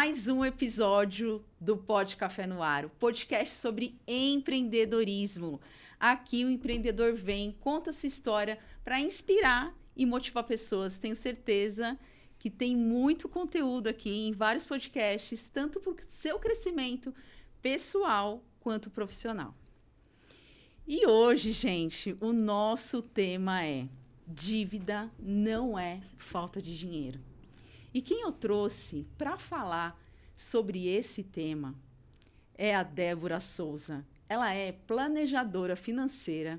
mais um episódio do Pod Café no Ar, o podcast sobre empreendedorismo. Aqui o empreendedor vem, conta sua história para inspirar e motivar pessoas. Tenho certeza que tem muito conteúdo aqui em vários podcasts, tanto para o seu crescimento pessoal quanto profissional. E hoje, gente, o nosso tema é: dívida não é falta de dinheiro. E quem eu trouxe para falar sobre esse tema é a Débora Souza. Ela é planejadora financeira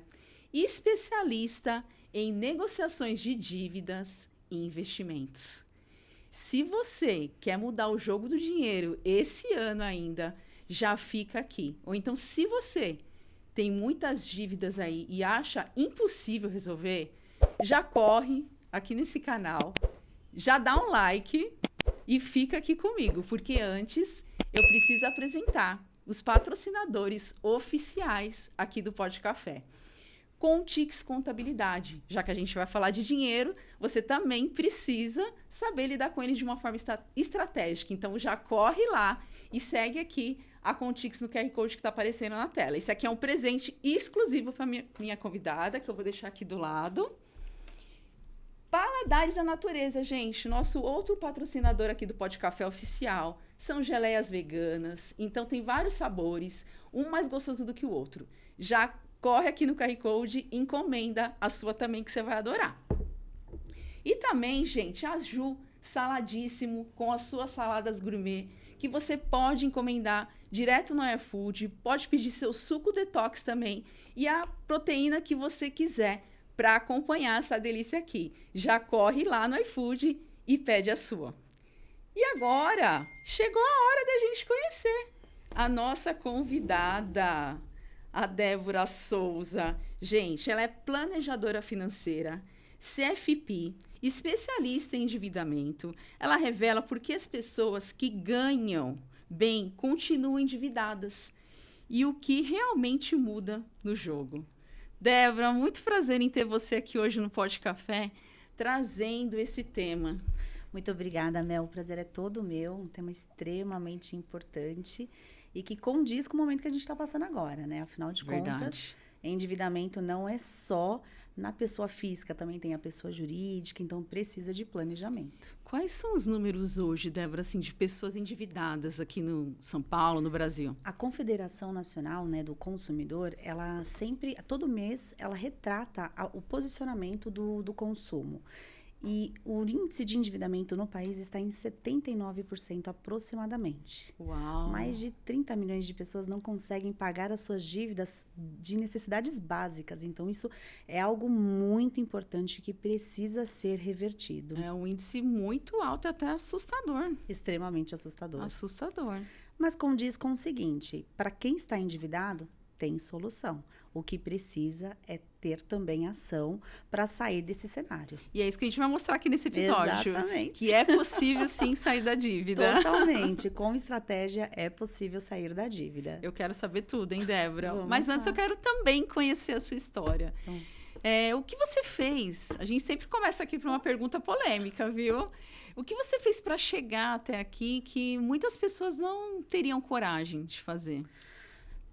e especialista em negociações de dívidas e investimentos. Se você quer mudar o jogo do dinheiro esse ano ainda, já fica aqui. Ou então, se você tem muitas dívidas aí e acha impossível resolver, já corre aqui nesse canal, já dá um like e fica aqui comigo, porque antes eu preciso apresentar os patrocinadores oficiais aqui do Pod Café. Contix Contabilidade, já que a gente vai falar de dinheiro, você também precisa saber lidar com ele de uma forma estratégica. Então já corre lá e segue aqui a Contix no QR Code que está aparecendo na tela. Esse aqui é um presente exclusivo para minha convidada, que eu vou deixar aqui do lado. Paladares da Natureza, gente, nosso outro patrocinador aqui do Pod Café Oficial, são geleias veganas, então tem vários sabores, um mais gostoso do que o outro. Já corre aqui no QR Code e encomenda a sua também, que você vai adorar. E também, gente, a Ju Saladíssimo, com as suas saladas gourmet, que você pode encomendar direto no iFood, pode pedir seu suco detox também e a proteína que você quiser para acompanhar essa delícia aqui. Já corre lá no iFood e pede a sua. E agora, chegou a hora da gente conhecer a nossa convidada, a Débora Souza. Gente, ela é planejadora financeira, CFP, especialista em endividamento. Ela revela por que as pessoas que ganham bem continuam endividadas e o que realmente muda no jogo. Débora, muito prazer em ter você aqui hoje no Pod Café, trazendo esse tema. Muito obrigada, Mel. O prazer é todo meu. Um tema extremamente importante e que condiz com o momento que a gente está passando agora, né? Afinal de contas, endividamento não é só na pessoa física, também tem a pessoa jurídica, então precisa de planejamento. Quais são os números hoje, Débora, assim, de pessoas endividadas aqui no São Paulo, no Brasil? A Confederação Nacional, né, do Consumidor, ela sempre, todo mês, ela retrata o posicionamento do consumo. E o índice de endividamento no país está em 79% aproximadamente. Uau! Mais de 30 milhões de pessoas não conseguem pagar as suas dívidas de necessidades básicas. Então, isso é algo muito importante que precisa ser revertido. É um índice muito alto e até assustador. Extremamente assustador. Assustador. Mas condiz com o seguinte: para quem está endividado, tem solução. O que precisa é ter também ação para sair desse cenário. E é isso que a gente vai mostrar aqui nesse episódio. Exatamente. Que é possível, sim, sair da dívida. Totalmente. Com estratégia, é possível sair da dívida. Eu quero saber tudo, hein, Débora? Vamos Mas antes lá. eu quero também conhecer a sua história. O que você fez? A gente sempre começa aqui por uma pergunta polêmica, viu? O que você fez para chegar até aqui que muitas pessoas não teriam coragem de fazer?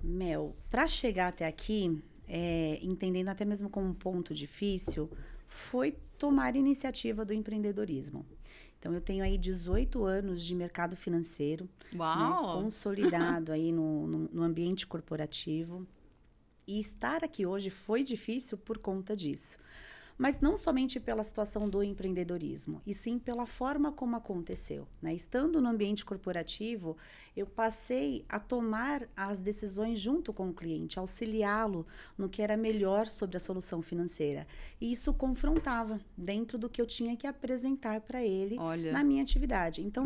Mel, para chegar até aqui, entendendo até mesmo como um ponto difícil, foi tomar iniciativa do empreendedorismo. Então, eu tenho aí 18 anos de mercado financeiro, Uau! né, consolidado aí no ambiente corporativo. E estar aqui hoje foi difícil por conta disso. Mas não somente pela situação do empreendedorismo, e sim pela forma como aconteceu, né? Estando no ambiente corporativo, eu passei a tomar as decisões junto com o cliente, auxiliá-lo no que era melhor sobre a solução financeira. E isso confrontava dentro do que eu tinha que apresentar para ele na minha atividade. Então,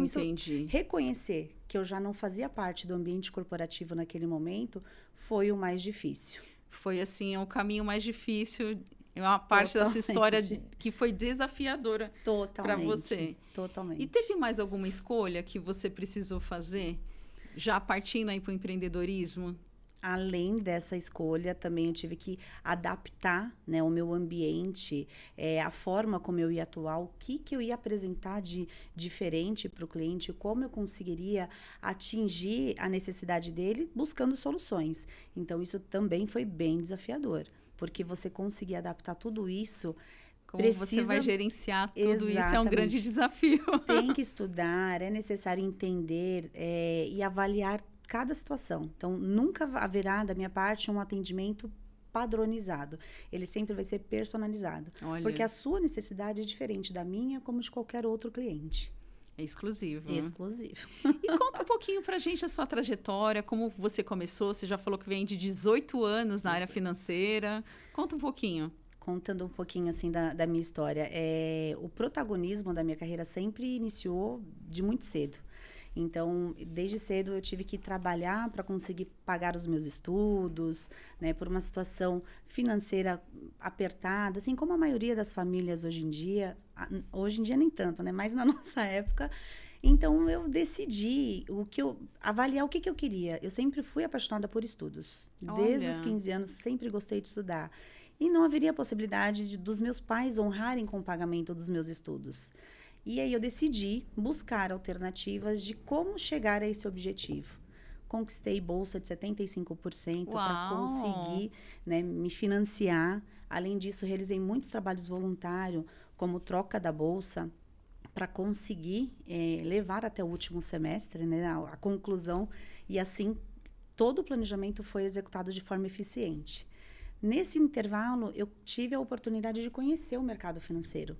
reconhecer que eu já não fazia parte do ambiente corporativo naquele momento foi o mais difícil. Foi, assim, o caminho mais difícil. É uma parte da sua história que foi desafiadora para você. Totalmente. E teve mais alguma escolha que você precisou fazer, já partindo aí para o empreendedorismo? além dessa escolha, também eu tive que adaptar, né, o meu ambiente, a forma como eu ia atuar, o que eu ia apresentar de diferente para o cliente, como eu conseguiria atingir a necessidade dele buscando soluções. Então, isso também foi bem desafiador, porque você conseguir adaptar tudo isso Como você vai gerenciar tudo isso é um grande desafio. Tem que estudar, é necessário entender e avaliar cada situação. Então, nunca haverá, da minha parte, um atendimento padronizado. Ele sempre vai ser personalizado. Olha. Porque a sua necessidade é diferente da minha, como de qualquer outro cliente. É exclusivo. Exclusivo. E conta um pouquinho pra gente a sua trajetória, como você começou. Você já falou que vem de 18 anos na área financeira. Conta um pouquinho. Contando um pouquinho assim da minha história, o protagonismo da minha carreira sempre iniciou de muito cedo. Então, desde cedo eu tive que trabalhar para conseguir pagar os meus estudos, né, por uma situação financeira apertada, assim como a maioria das famílias hoje em dia nem tanto, né, mas na nossa época. Então, eu decidi avaliar o que eu queria. Eu sempre fui apaixonada por estudos. Desde os 15 anos, sempre gostei de estudar. E não haveria possibilidade dos meus pais honrarem com o pagamento dos meus estudos. E aí eu decidi buscar alternativas de como chegar a esse objetivo. Conquistei bolsa de 75% para conseguir, né, me financiar. Além disso, realizei muitos trabalhos voluntários, como troca da bolsa, para conseguir levar até o último semestre, né, a conclusão. E assim, todo o planejamento foi executado de forma eficiente. Nesse intervalo, eu tive a oportunidade de conhecer o mercado financeiro.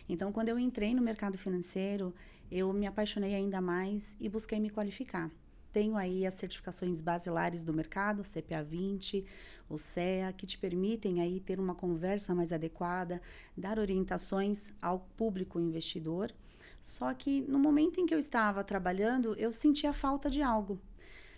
Então, quando eu entrei no mercado financeiro, eu me apaixonei ainda mais e busquei me qualificar. Tenho aí as certificações basilares do mercado, CPA 20, o CEA, que te permitem aí ter uma conversa mais adequada, dar orientações ao público investidor. Só que no momento em que eu estava trabalhando, eu sentia falta de algo.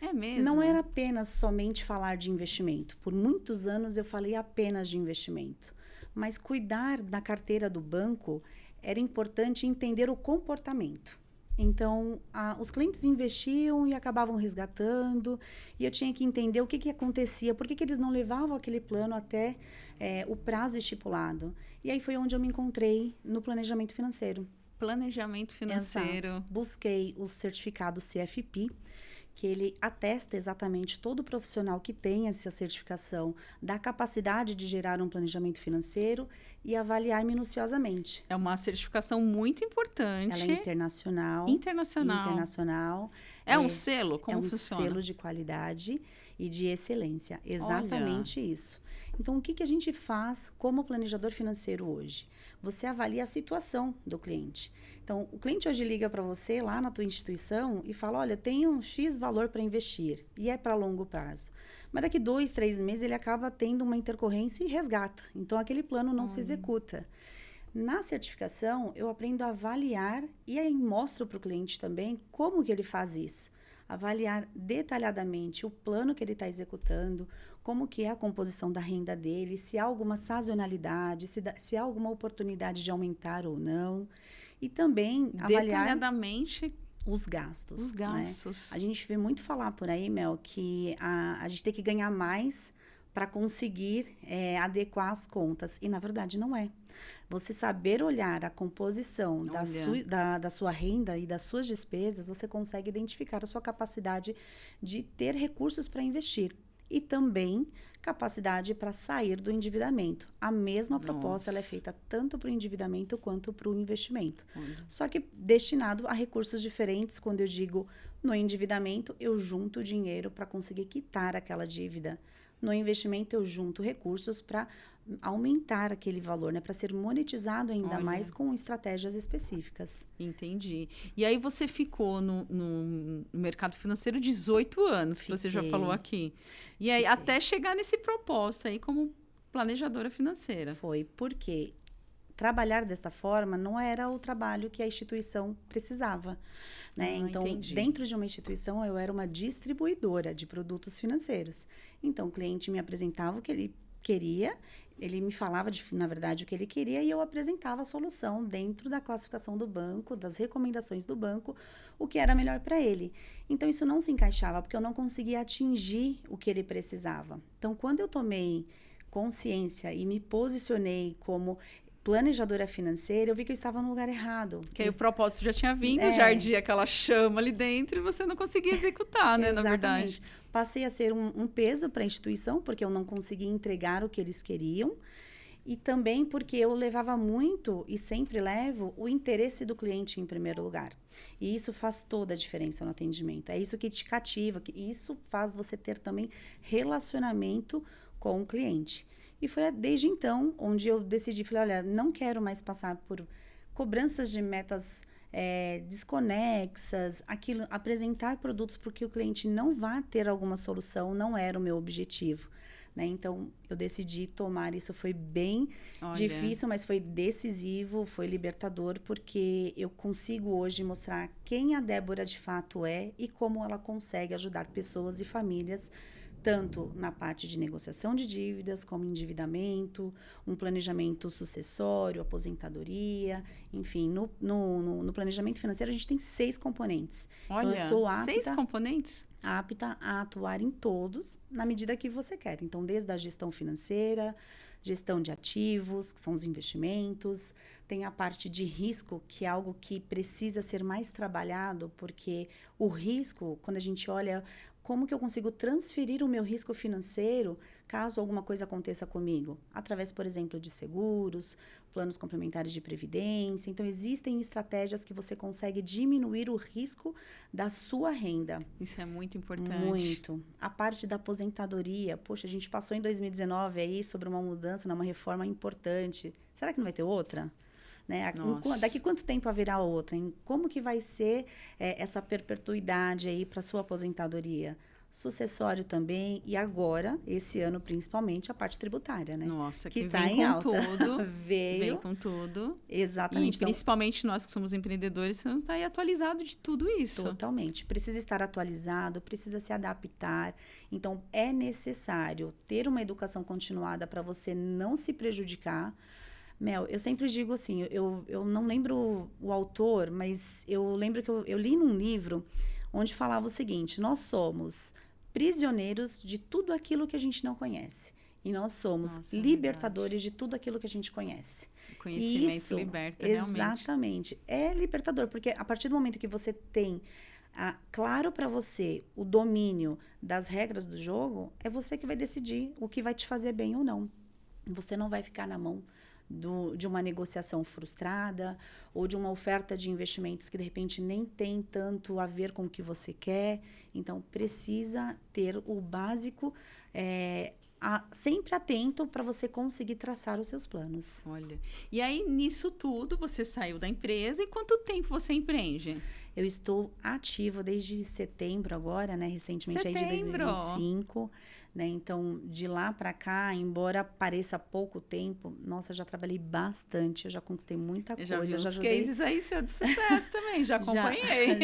É mesmo? Não era apenas somente falar de investimento. Por muitos anos eu falei apenas de investimento. Mas cuidar da carteira do banco era importante entender o comportamento. Então, os clientes investiam e acabavam resgatando, e eu tinha que entender o que acontecia, por que eles não levavam aquele plano até o prazo estipulado. E aí foi onde eu me encontrei no planejamento financeiro. Planejamento financeiro. Exato. Busquei o certificado CFP, que ele atesta exatamente todo profissional que tem essa certificação da capacidade de gerar um planejamento financeiro e avaliar minuciosamente. É uma certificação muito importante. Ela é internacional. Internacional. É um selo? Como funciona? É um selo de qualidade e de excelência. Exatamente isso. Então, o que a gente faz como planejador financeiro hoje? Você avalia a situação do cliente. Então, o cliente hoje liga para você lá na tua instituição e fala, olha, eu tenho um X valor para investir e é para longo prazo. Mas daqui 2, 3 meses ele acaba tendo uma intercorrência e resgata. Então, aquele plano não se executa. Na certificação, eu aprendo a avaliar e aí mostro para o cliente também como que ele faz isso. Avaliar detalhadamente o plano que ele está executando, como que é a composição da renda dele, se há alguma sazonalidade, se há alguma oportunidade de aumentar ou não. E também avaliar detalhadamente os gastos. Os gastos. Né? A gente vê muito falar por aí, Mel, que a gente tem que ganhar mais para conseguir adequar as contas. E, na verdade, não é. Você saber olhar a composição da sua renda e das suas despesas, você consegue identificar a sua capacidade de ter recursos para investir. E também capacidade para sair do endividamento. A mesma proposta ela é feita tanto para o endividamento quanto para o investimento. Só que destinado a recursos diferentes. Quando eu digo no endividamento, eu junto dinheiro para conseguir quitar aquela dívida. No investimento, eu junto recursos para aumentar aquele valor, né? Para ser monetizado ainda mais com estratégias específicas. Entendi. E aí você ficou no mercado financeiro 18 anos, que você já falou aqui. E aí, até chegar nesse propósito aí como planejadora financeira. Foi porque trabalhar desta forma não era o trabalho que a instituição precisava. Né? Então, dentro de uma instituição, eu era uma distribuidora de produtos financeiros. Então, o cliente me apresentava o que ele queria, ele me falava, na verdade, o que ele queria e eu apresentava a solução dentro da classificação do banco, das recomendações do banco, o que era melhor para ele. Então, isso não se encaixava, porque eu não conseguia atingir o que ele precisava. Então, quando eu tomei consciência e me posicionei como planejadora financeira, eu vi que eu estava no lugar errado. Que aí o propósito já tinha vindo, já ardia aquela chama ali dentro e você não conseguia executar, né, na verdade. Passei a ser um peso para a instituição, porque eu não conseguia entregar o que eles queriam. E também porque eu levava muito, e sempre levo, o interesse do cliente em primeiro lugar. E isso faz toda a diferença no atendimento. É isso que te cativa, isso faz você ter também relacionamento com o cliente. E foi desde então onde eu decidi, falei, olha, não quero mais passar por cobranças de metas desconexas, apresentar produtos porque o cliente não vai ter alguma solução, não era o meu objetivo. Né? Então, eu decidi tomar, isso foi bem difícil, mas foi decisivo, foi libertador, porque eu consigo hoje mostrar quem a Débora de fato é e como ela consegue ajudar pessoas e famílias, tanto na parte de negociação de dívidas, como endividamento, um planejamento sucessório, aposentadoria, enfim, no planejamento financeiro a gente tem 6 componentes. Olha, então, eu sou apta, 6 componentes? Apta a atuar em todos, na medida que você quer. Então, desde a gestão financeira, gestão de ativos, que são os investimentos, tem a parte de risco, que é algo que precisa ser mais trabalhado, porque o risco, quando a gente olha como que eu consigo transferir o meu risco financeiro caso alguma coisa aconteça comigo? Através, por exemplo, de seguros, planos complementares de previdência. Então, existem estratégias que você consegue diminuir o risco da sua renda. Isso é muito importante. Muito. A parte da aposentadoria. Poxa, a gente passou em 2019 aí sobre uma mudança, uma reforma importante. Será que não vai ter outra? Né? Daqui quanto tempo haverá outra? Como que vai ser essa perpetuidade aí para sua aposentadoria? Sucessório também, e agora, esse ano principalmente, a parte tributária, né? Nossa, que tá vem em com alta. tudo. Veio com tudo. Exatamente. E principalmente nós que somos empreendedores, você não está aí atualizado de tudo isso. Totalmente. Precisa estar atualizado, precisa se adaptar. Então, é necessário ter uma educação continuada para você não se prejudicar. Mel, eu sempre digo assim, eu não lembro o autor, mas eu lembro que eu li num livro onde falava o seguinte: nós somos prisioneiros de tudo aquilo que a gente não conhece. E nós somos libertadores de tudo aquilo que a gente conhece. O conhecimento isso, liberta, realmente. Exatamente. É libertador, porque a partir do momento que você tem claro para você o domínio das regras do jogo, é você que vai decidir o que vai te fazer bem ou não. Você não vai ficar na mão de uma negociação frustrada ou de uma oferta de investimentos que, de repente, nem tem tanto a ver com o que você quer. Então, precisa ter o básico sempre atento para você conseguir traçar os seus planos. Olha, e aí, nisso tudo, você saiu da empresa e quanto tempo você empreende? Eu estou ativa desde setembro agora, né? Recentemente, aí de 2025. Né? Então, de lá para cá, embora pareça pouco tempo, nossa, já trabalhei bastante, eu já conquistei muita coisa. Já vi uns ajudei... cases aí seu de sucesso também, já acompanhei.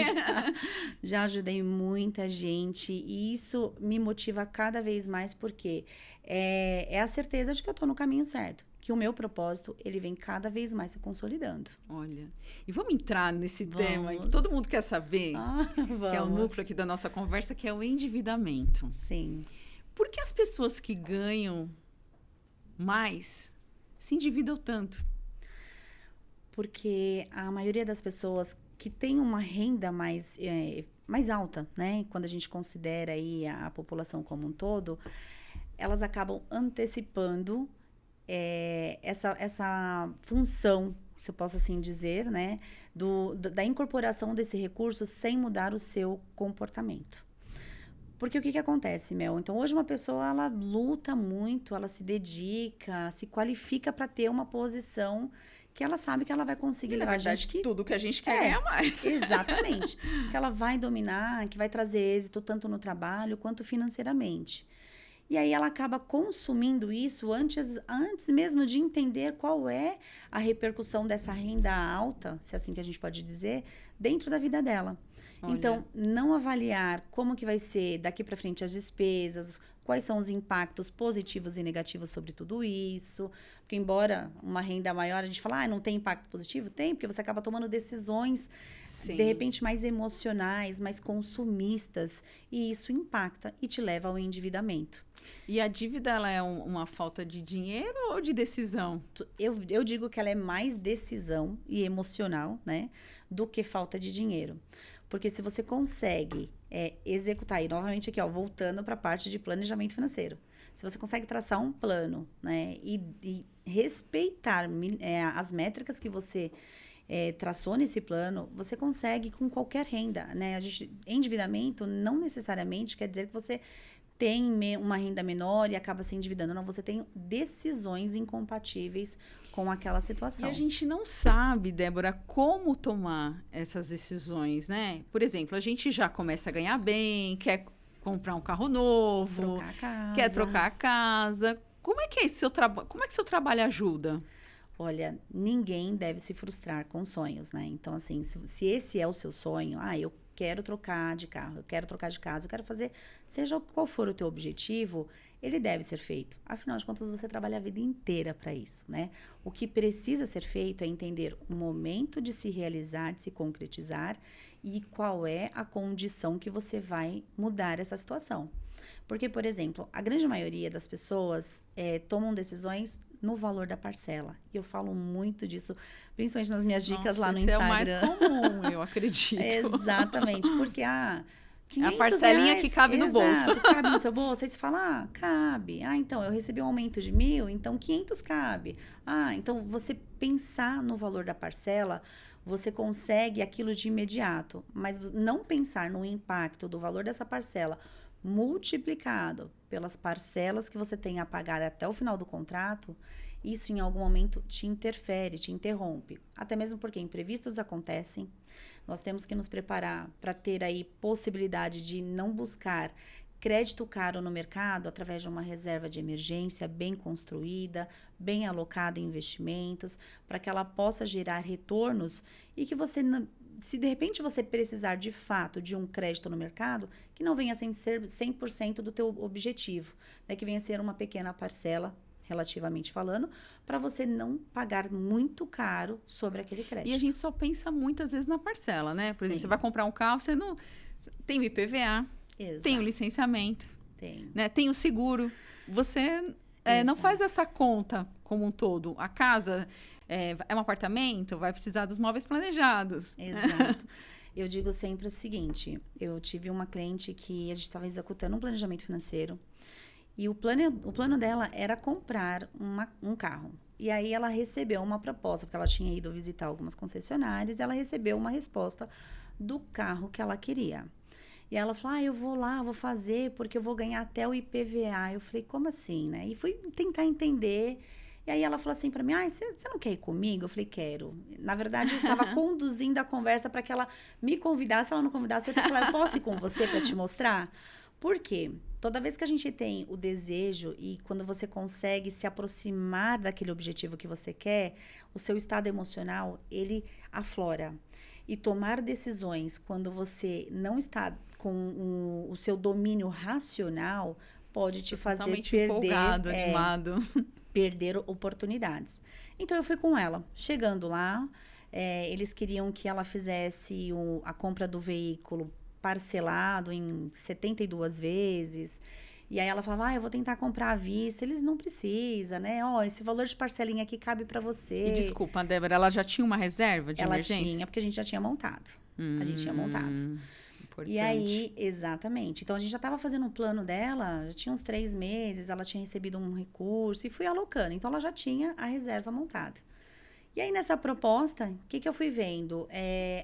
Já ajudei muita gente e isso me motiva cada vez mais porque é a certeza de que eu estou no caminho certo. Que o meu propósito, ele vem cada vez mais se consolidando. Olha, e vamos entrar nesse tema que todo mundo quer saber, que é o núcleo aqui da nossa conversa, que é o endividamento. Sim. Por que as pessoas que ganham mais se endividam tanto? Porque a maioria das pessoas que tem uma renda mais alta, né? Quando a gente considera aí a população como um todo, elas acabam antecipando essa função, se eu posso assim dizer, né? Da incorporação desse recurso sem mudar o seu comportamento. Porque o que acontece, Mel? Então, hoje uma pessoa, ela luta muito, ela se dedica, se qualifica para ter uma posição que ela sabe que ela vai conseguir levar. Na verdade, tudo que a gente quer ganhar mais. Exatamente. Que ela vai dominar, que vai trazer êxito tanto no trabalho quanto financeiramente. E aí ela acaba consumindo isso antes mesmo de entender qual é a repercussão dessa renda alta, se é assim que a gente pode dizer, dentro da vida dela. Olha. Então, não avaliar como que vai ser daqui para frente as despesas, quais são os impactos positivos e negativos sobre tudo isso. Porque embora uma renda maior, a gente fala, não tem impacto positivo? Tem, porque você acaba tomando decisões, Sim. de repente, mais emocionais, mais consumistas. E isso impacta e te leva ao endividamento. E a dívida, ela é uma falta de dinheiro ou de decisão? Eu digo que ela é mais decisão e emocional, né? Do que falta de dinheiro. Porque se você consegue executar, e novamente aqui, ó, voltando para a parte de planejamento financeiro. Se você consegue traçar um plano, né? E respeitar as métricas que você traçou nesse plano, você consegue com qualquer renda, né? Endividamento não necessariamente quer dizer que você tem uma renda menor e acaba se endividando. Não, você tem decisões incompatíveis com aquela situação. E a gente não sabe, Débora, como tomar essas decisões, né? Por exemplo, a gente já começa a ganhar bem, quer comprar um carro novo, trocar a casa. Quer trocar a casa. Como é que é seu trabalho? Como é que seu trabalho ajuda? Olha, ninguém deve se frustrar com sonhos, né? Então, assim, se esse é o seu sonho, eu quero trocar de carro, eu quero trocar de casa, eu quero fazer, seja qual for o teu objetivo, ele deve ser feito. Afinal de contas, você trabalha a vida inteira para isso, né? O que precisa ser feito é entender o momento de se realizar, de se concretizar e qual é a condição que você vai mudar essa situação. Porque, por exemplo, a grande maioria das pessoas tomam decisões no valor da parcela. E eu falo muito disso, principalmente nas minhas dicas lá no Instagram. É o mais comum, eu acredito. Exatamente, porque 500 a parcelinha reais, que cabe no bolso. Cabe no seu bolso. Aí você fala, cabe. Então, eu recebi um aumento de 1.000, então 500 cabe. Então, você pensar no valor da parcela, você consegue aquilo de imediato. Mas não pensar no impacto do valor dessa parcela multiplicado pelas parcelas que você tem a pagar até o final do contrato, isso em algum momento te interfere, te interrompe. Até mesmo porque imprevistos acontecem. Nós temos que nos preparar para ter aí possibilidade de não buscar crédito caro no mercado através de uma reserva de emergência bem construída, bem alocada em investimentos, para que ela possa gerar retornos e que você se de repente você precisar de fato de um crédito no mercado, que não venha a ser 100% do teu objetivo, né? Que venha a ser uma pequena parcela, relativamente falando, para você não pagar muito caro sobre aquele crédito. E a gente só pensa muitas vezes na parcela, né? Por exemplo, você vai comprar um carro, você não... Tem o IPVA, Exato. Tem o licenciamento, tem o seguro. Você não faz essa conta como um todo. A casa... É um apartamento, vai precisar dos móveis planejados. Exato. Eu digo sempre o seguinte, eu tive uma cliente que a gente estava executando um planejamento financeiro e o plano dela era comprar um carro. E aí ela recebeu uma proposta, porque ela tinha ido visitar algumas concessionárias, e ela recebeu uma resposta do carro que ela queria. E ela falou, eu vou lá, vou fazer, porque eu vou ganhar até o IPVA. Eu falei, como assim, né? E fui tentar entender... E aí ela falou assim para mim, você não quer ir comigo? Eu falei, quero. Na verdade, eu estava conduzindo a conversa para que ela me convidasse. Se ela não convidasse, eu ia falar, eu posso ir com você para te mostrar? Por quê? Toda vez que a gente tem o desejo e quando você consegue se aproximar daquele objetivo que você quer, o seu estado emocional, ele aflora. E tomar decisões quando você não está com o seu domínio racional pode te fazer perder... empolgado, animado... perder oportunidades. Então, eu fui com ela. Chegando lá, eles queriam que ela fizesse a compra do veículo parcelado em 72 vezes. E aí ela falava, eu vou tentar comprar à vista. Eles não precisam, né? Esse valor de parcelinha aqui cabe para você. E desculpa, Débora, ela já tinha uma reserva de emergência? Ela tinha, porque a gente já tinha montado. A gente tinha montado. Importante. E aí, exatamente. Então, a gente já estava fazendo um plano dela, já tinha uns 3 meses, ela tinha recebido um recurso e fui alocando. Então, ela já tinha a reserva montada. E aí, nessa proposta, o que eu fui vendo?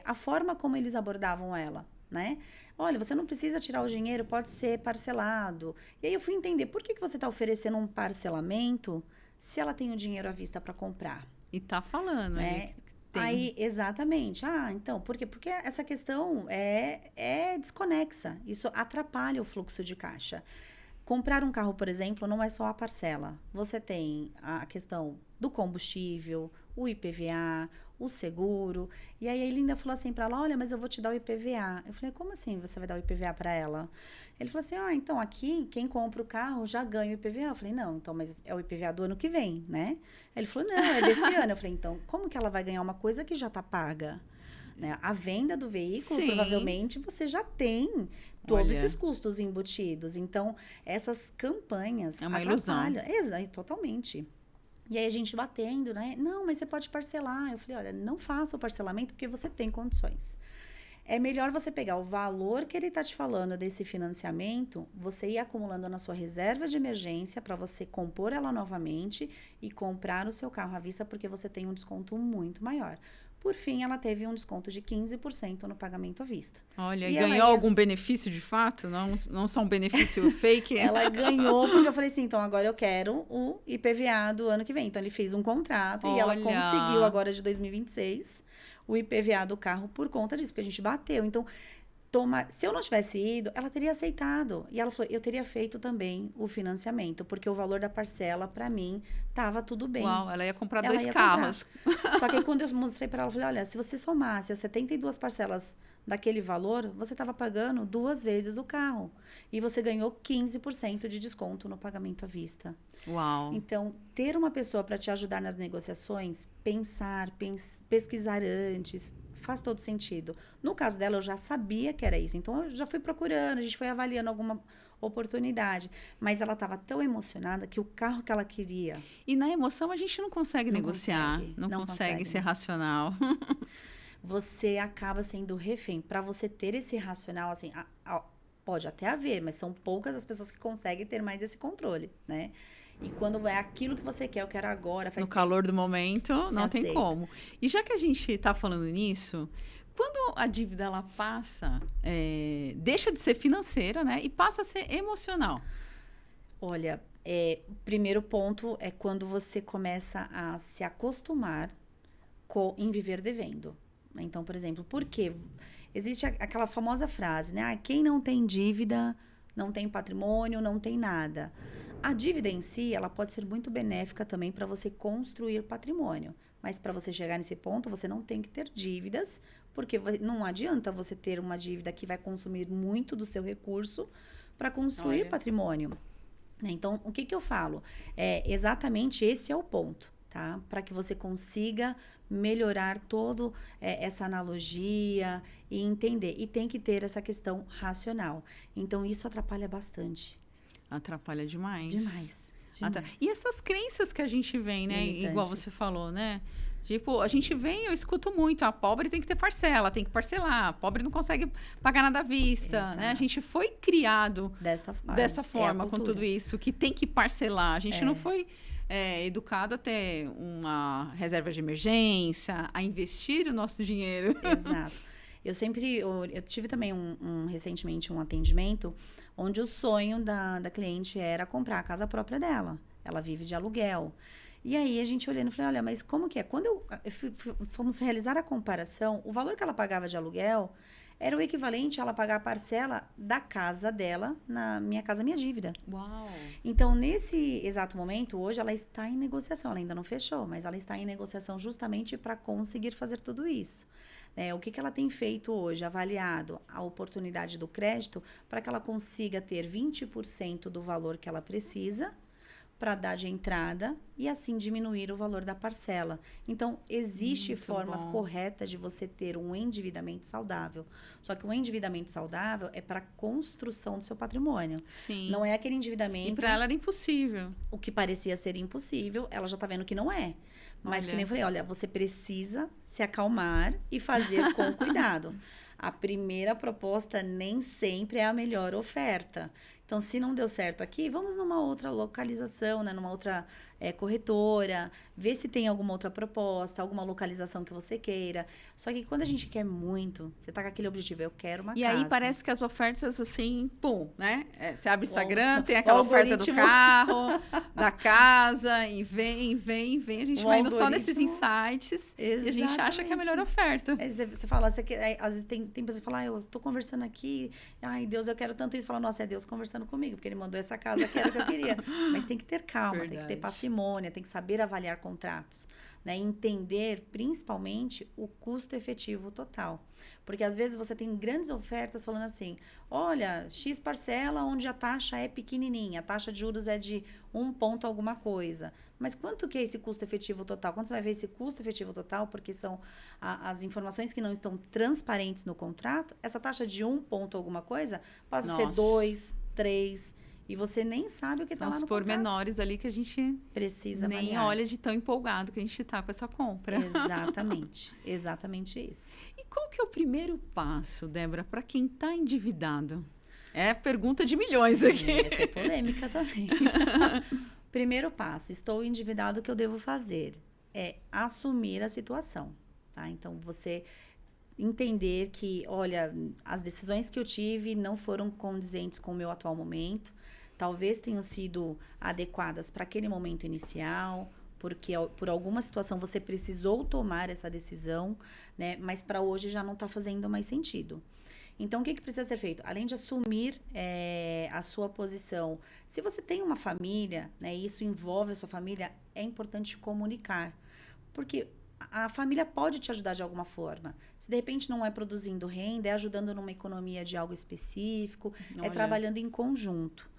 A forma como eles abordavam ela, né? Olha, você não precisa tirar o dinheiro, pode ser parcelado. E aí, eu fui entender, por que você está oferecendo um parcelamento se ela tem o dinheiro à vista para comprar? E tá falando, né? Aí, exatamente. Então, por quê? Porque essa questão é desconexa. Isso atrapalha o fluxo de caixa. Comprar um carro, por exemplo, não é só a parcela. Você tem a questão do combustível, o IPVA, o seguro. E aí ele ainda falou assim para ela, olha, mas eu vou te dar o IPVA. Eu falei, como assim você vai dar o IPVA para ela? Ele falou assim, então aqui quem compra o carro já ganha o IPVA. Eu falei, não, então, mas é o IPVA do ano que vem, né? Ele falou, não, é desse ano. Eu falei, então, como que ela vai ganhar uma coisa que já está paga? Né? A venda do veículo, Sim. provavelmente, você já tem todos esses custos embutidos. Então, essas campanhas é uma ilusão. Exato, totalmente. E aí a gente batendo, né? Não, mas você pode parcelar. Eu falei, olha, não faça o parcelamento porque você tem condições. É melhor você pegar o valor que ele está te falando desse financiamento, você ir acumulando na sua reserva de emergência para você compor ela novamente e comprar o seu carro à vista, porque você tem um desconto muito maior. Por fim, ela teve um desconto de 15% no pagamento à vista. Olha, e ganhou algum benefício de fato? Não só um benefício fake? Ela ganhou, porque eu falei assim, então agora eu quero o IPVA do ano que vem. Então, ele fez um contrato e ela conseguiu agora de 2026 o IPVA do carro por conta disso, porque a gente bateu. Então, se eu não tivesse ido, ela teria aceitado. E ela falou, eu teria feito também o financiamento, porque o valor da parcela, para mim, tava tudo bem. Uau, ela ia comprar 2 carros. Só que aí, quando eu mostrei para ela, eu falei, olha, se você somasse as 72 parcelas daquele valor, você estava pagando 2 vezes o carro. E você ganhou 15% de desconto no pagamento à vista. Uau. Então, ter uma pessoa para te ajudar nas negociações, pesquisar antes, faz todo sentido. No caso dela, eu já sabia que era isso. Então, eu já fui procurando, a gente foi avaliando alguma oportunidade. Mas ela estava tão emocionada que o carro que ela queria... E na emoção, a gente não consegue negociar. Não consegue ser racional. Você acaba sendo refém. Para você ter esse racional, assim... pode até haver, mas são poucas as pessoas que conseguem ter mais esse controle, né? E quando é aquilo que você quer, eu quero agora, faz no calor do momento, não tem como. E já que a gente está falando nisso, quando a dívida ela passa, deixa de ser financeira, né? E passa a ser emocional. Olha, o primeiro ponto é quando você começa a se acostumar em viver devendo. Então, por exemplo, por quê? Existe aquela famosa frase, né? Quem não tem dívida, não tem patrimônio, não tem nada. A dívida em si, ela pode ser muito benéfica também para você construir patrimônio. Mas para você chegar nesse ponto, você não tem que ter dívidas, porque não adianta você ter uma dívida que vai consumir muito do seu recurso para construir patrimônio. Então, o que eu falo? Exatamente esse é o ponto, tá? Para que você consiga melhorar toda essa analogia e entender. E tem que ter essa questão racional. Então, isso atrapalha bastante. Atrapalha demais. Demais. E essas crenças que a gente vem, né? Igual você falou, né? Tipo, a gente vem, eu escuto muito, a pobre tem que ter parcela, tem que parcelar, a pobre não consegue pagar nada à vista, exato, né? A gente foi criado dessa forma com tudo isso, que tem que parcelar. A gente não foi educado a ter uma reserva de emergência, a investir o nosso dinheiro. Exato. Eu tive também recentemente um atendimento onde o sonho da cliente era comprar a casa própria dela. Ela vive de aluguel. E aí, a gente olhando, falei, olha, mas como que é? Quando fomos realizar a comparação, o valor que ela pagava de aluguel era o equivalente a ela pagar a parcela da casa dela na Minha Casa Minha Dívida. Uau! Então, nesse exato momento, hoje ela está em negociação. Ela ainda não fechou, mas ela está em negociação justamente para conseguir fazer tudo isso. O que ela tem feito hoje? Avaliado a oportunidade do crédito para que ela consiga ter 20% do valor que ela precisa para dar de entrada e assim diminuir o valor da parcela. Então, existe formas corretas de você ter um endividamento saudável. Só que o endividamento saudável é para a construção do seu patrimônio. Sim. Não é aquele endividamento... E para ela era impossível. O que parecia ser impossível, ela já está vendo que não é. Mas que nem eu falei, olha, você precisa se acalmar e fazer com cuidado. A primeira proposta nem sempre é a melhor oferta. Então, se não deu certo aqui, vamos numa outra localização, né? Numa outra corretora, ver se tem alguma outra proposta, alguma localização que você queira. Só que quando a gente quer muito, você tá com aquele objetivo, eu quero uma casa. E aí parece que as ofertas, assim, pum, né? Você abre o Instagram, tem aquela oferta do carro, da casa, e vem. A gente vai indo só nesses insights. Exatamente. E a gente acha que é a melhor oferta. Você fala, às vezes tem pessoas que falam, eu tô conversando aqui, ai, Deus, eu quero tanto isso. Fala, nossa, é Deus conversando comigo, porque ele mandou essa casa que era o que eu queria. Mas tem que ter calma, tem que ter paciência. parcimônia, tem que saber avaliar contratos, né? Entender, principalmente, o custo efetivo total. Porque, às vezes, você tem grandes ofertas falando assim, olha, X parcela onde a taxa é pequenininha, a taxa de juros é de 1 ponto alguma coisa. Mas quanto que é esse custo efetivo total? Quando você vai ver esse custo efetivo total, porque são as informações que não estão transparentes no contrato, essa taxa de 1 ponto alguma coisa pode ser 2, 3, e você nem sabe o que está lá no contrato. Os pormenores ali que a gente precisa nem avaliar. olha de tão empolgado que a gente está com essa compra. Exatamente, exatamente isso. E qual que é o primeiro passo, Débora, para quem está endividado? É a pergunta de milhões aqui. Essa é polêmica também. Primeiro passo, estou endividado, o que eu devo fazer? É assumir a situação, tá? Então, você entender que, olha, as decisões que eu tive não foram condizentes com o meu atual momento, talvez tenham sido adequadas para aquele momento inicial, porque por alguma situação você precisou tomar essa decisão, né? Mas para hoje já não está fazendo mais sentido. Então, o que precisa ser feito? Além de assumir a sua posição, se você tem uma família, né, e isso envolve a sua família, é importante comunicar. Porque a família pode te ajudar de alguma forma. Se de repente não é produzindo renda, é ajudando numa economia de algo específico, é trabalhando em conjunto.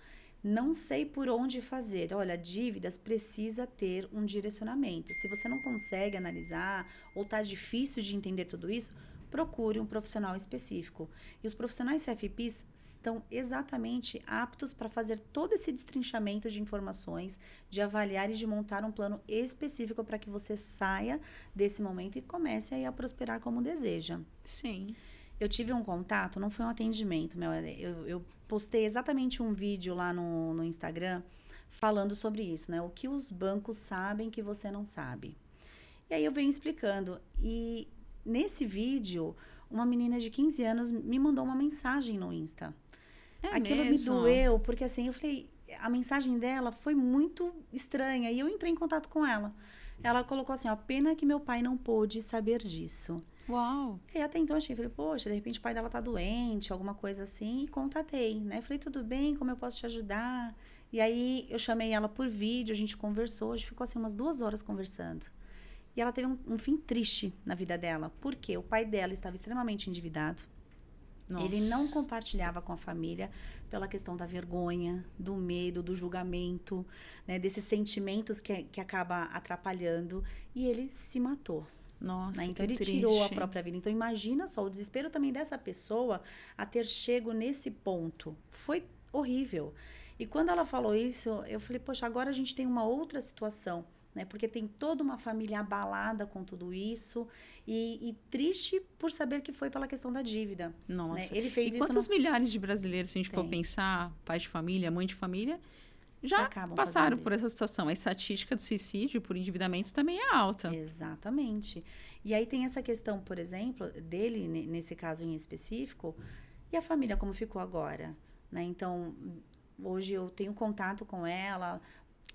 Não sei por onde fazer. Olha, dívidas precisa ter um direcionamento. Se você não consegue analisar ou está difícil de entender tudo isso, procure um profissional específico. E os profissionais CFPs estão exatamente aptos para fazer todo esse destrinchamento de informações, de avaliar e de montar um plano específico para que você saia desse momento e comece aí a prosperar como deseja. Sim. Eu tive um contato, não foi um atendimento, eu postei exatamente um vídeo lá no Instagram falando sobre isso, né? O que os bancos sabem que você não sabe. E aí eu venho explicando. E nesse vídeo, uma menina de 15 anos me mandou uma mensagem no Insta. Aquilo mesmo? Me doeu, porque assim, eu falei, a mensagem dela foi muito estranha e eu entrei em contato com ela. Ela colocou assim, ó, pena que meu pai não pôde saber disso. Uau! E até então eu achei, falei, poxa, de repente o pai dela tá doente, alguma coisa assim, e contatei, né? Falei, tudo bem, como eu posso te ajudar? E aí eu chamei ela por vídeo, a gente conversou, a gente ficou assim umas 2 horas conversando. E ela teve um fim triste na vida dela, porque o pai dela estava extremamente endividado. Nossa. Ele não compartilhava com a família pela questão da vergonha, do medo, do julgamento, né, desses sentimentos que acaba atrapalhando. E ele se matou. Nossa, né? Então, ele tirou a própria vida. Então, imagina só, o desespero também dessa pessoa a ter chego nesse ponto. Foi horrível. E quando ela falou isso, eu falei, poxa, agora a gente tem uma outra situação. Né? Porque tem toda uma família abalada com tudo isso e triste por saber que foi pela questão da dívida. Nossa. Né? Ele fez e isso quantos milhares de brasileiros, se a gente for pensar, pai de família, mãe de família, já passaram por essa situação. A estatística do suicídio por endividamento também é alta. Exatamente. E aí tem essa questão, por exemplo, dele, nesse caso em específico, e a família como ficou agora? Né? Então, hoje eu tenho contato com ela,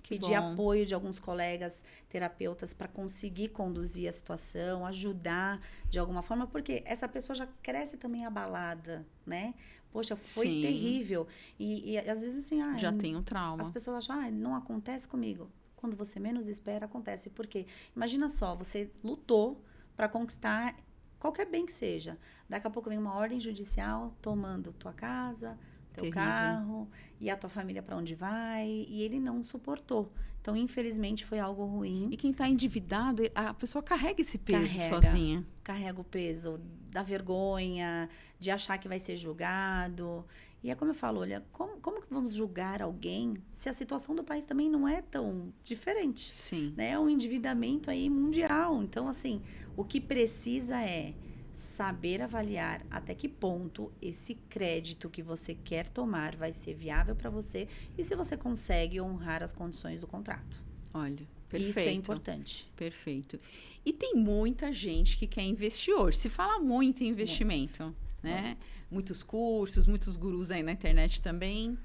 pedir apoio de alguns colegas terapeutas para conseguir conduzir a situação, ajudar de alguma forma, porque essa pessoa já cresce também abalada, né? Poxa, foi terrível. E às vezes assim... já tem um trauma. As pessoas acham, não acontece comigo. Quando você menos espera, acontece. Por quê? Imagina só, você lutou para conquistar qualquer bem que seja. Daqui a pouco vem uma ordem judicial tomando tua casa, teu carro, e a tua família para onde vai, e ele não suportou. Então, infelizmente, foi algo ruim. E quem está endividado, a pessoa carrega esse peso sozinha. Carrega o peso da vergonha, de achar que vai ser julgado. E é como eu falo, olha, como que vamos julgar alguém se a situação do país também não é tão diferente? Sim. Né? É um endividamento aí mundial. Então, assim, o que precisa é saber avaliar até que ponto esse crédito que você quer tomar vai ser viável para você e se você consegue honrar as condições do contrato. Olha, perfeito. Isso é importante. Perfeito. E tem muita gente que quer investir hoje. Se fala muito em investimento, né? Muitos cursos, muitos gurus aí na internet também.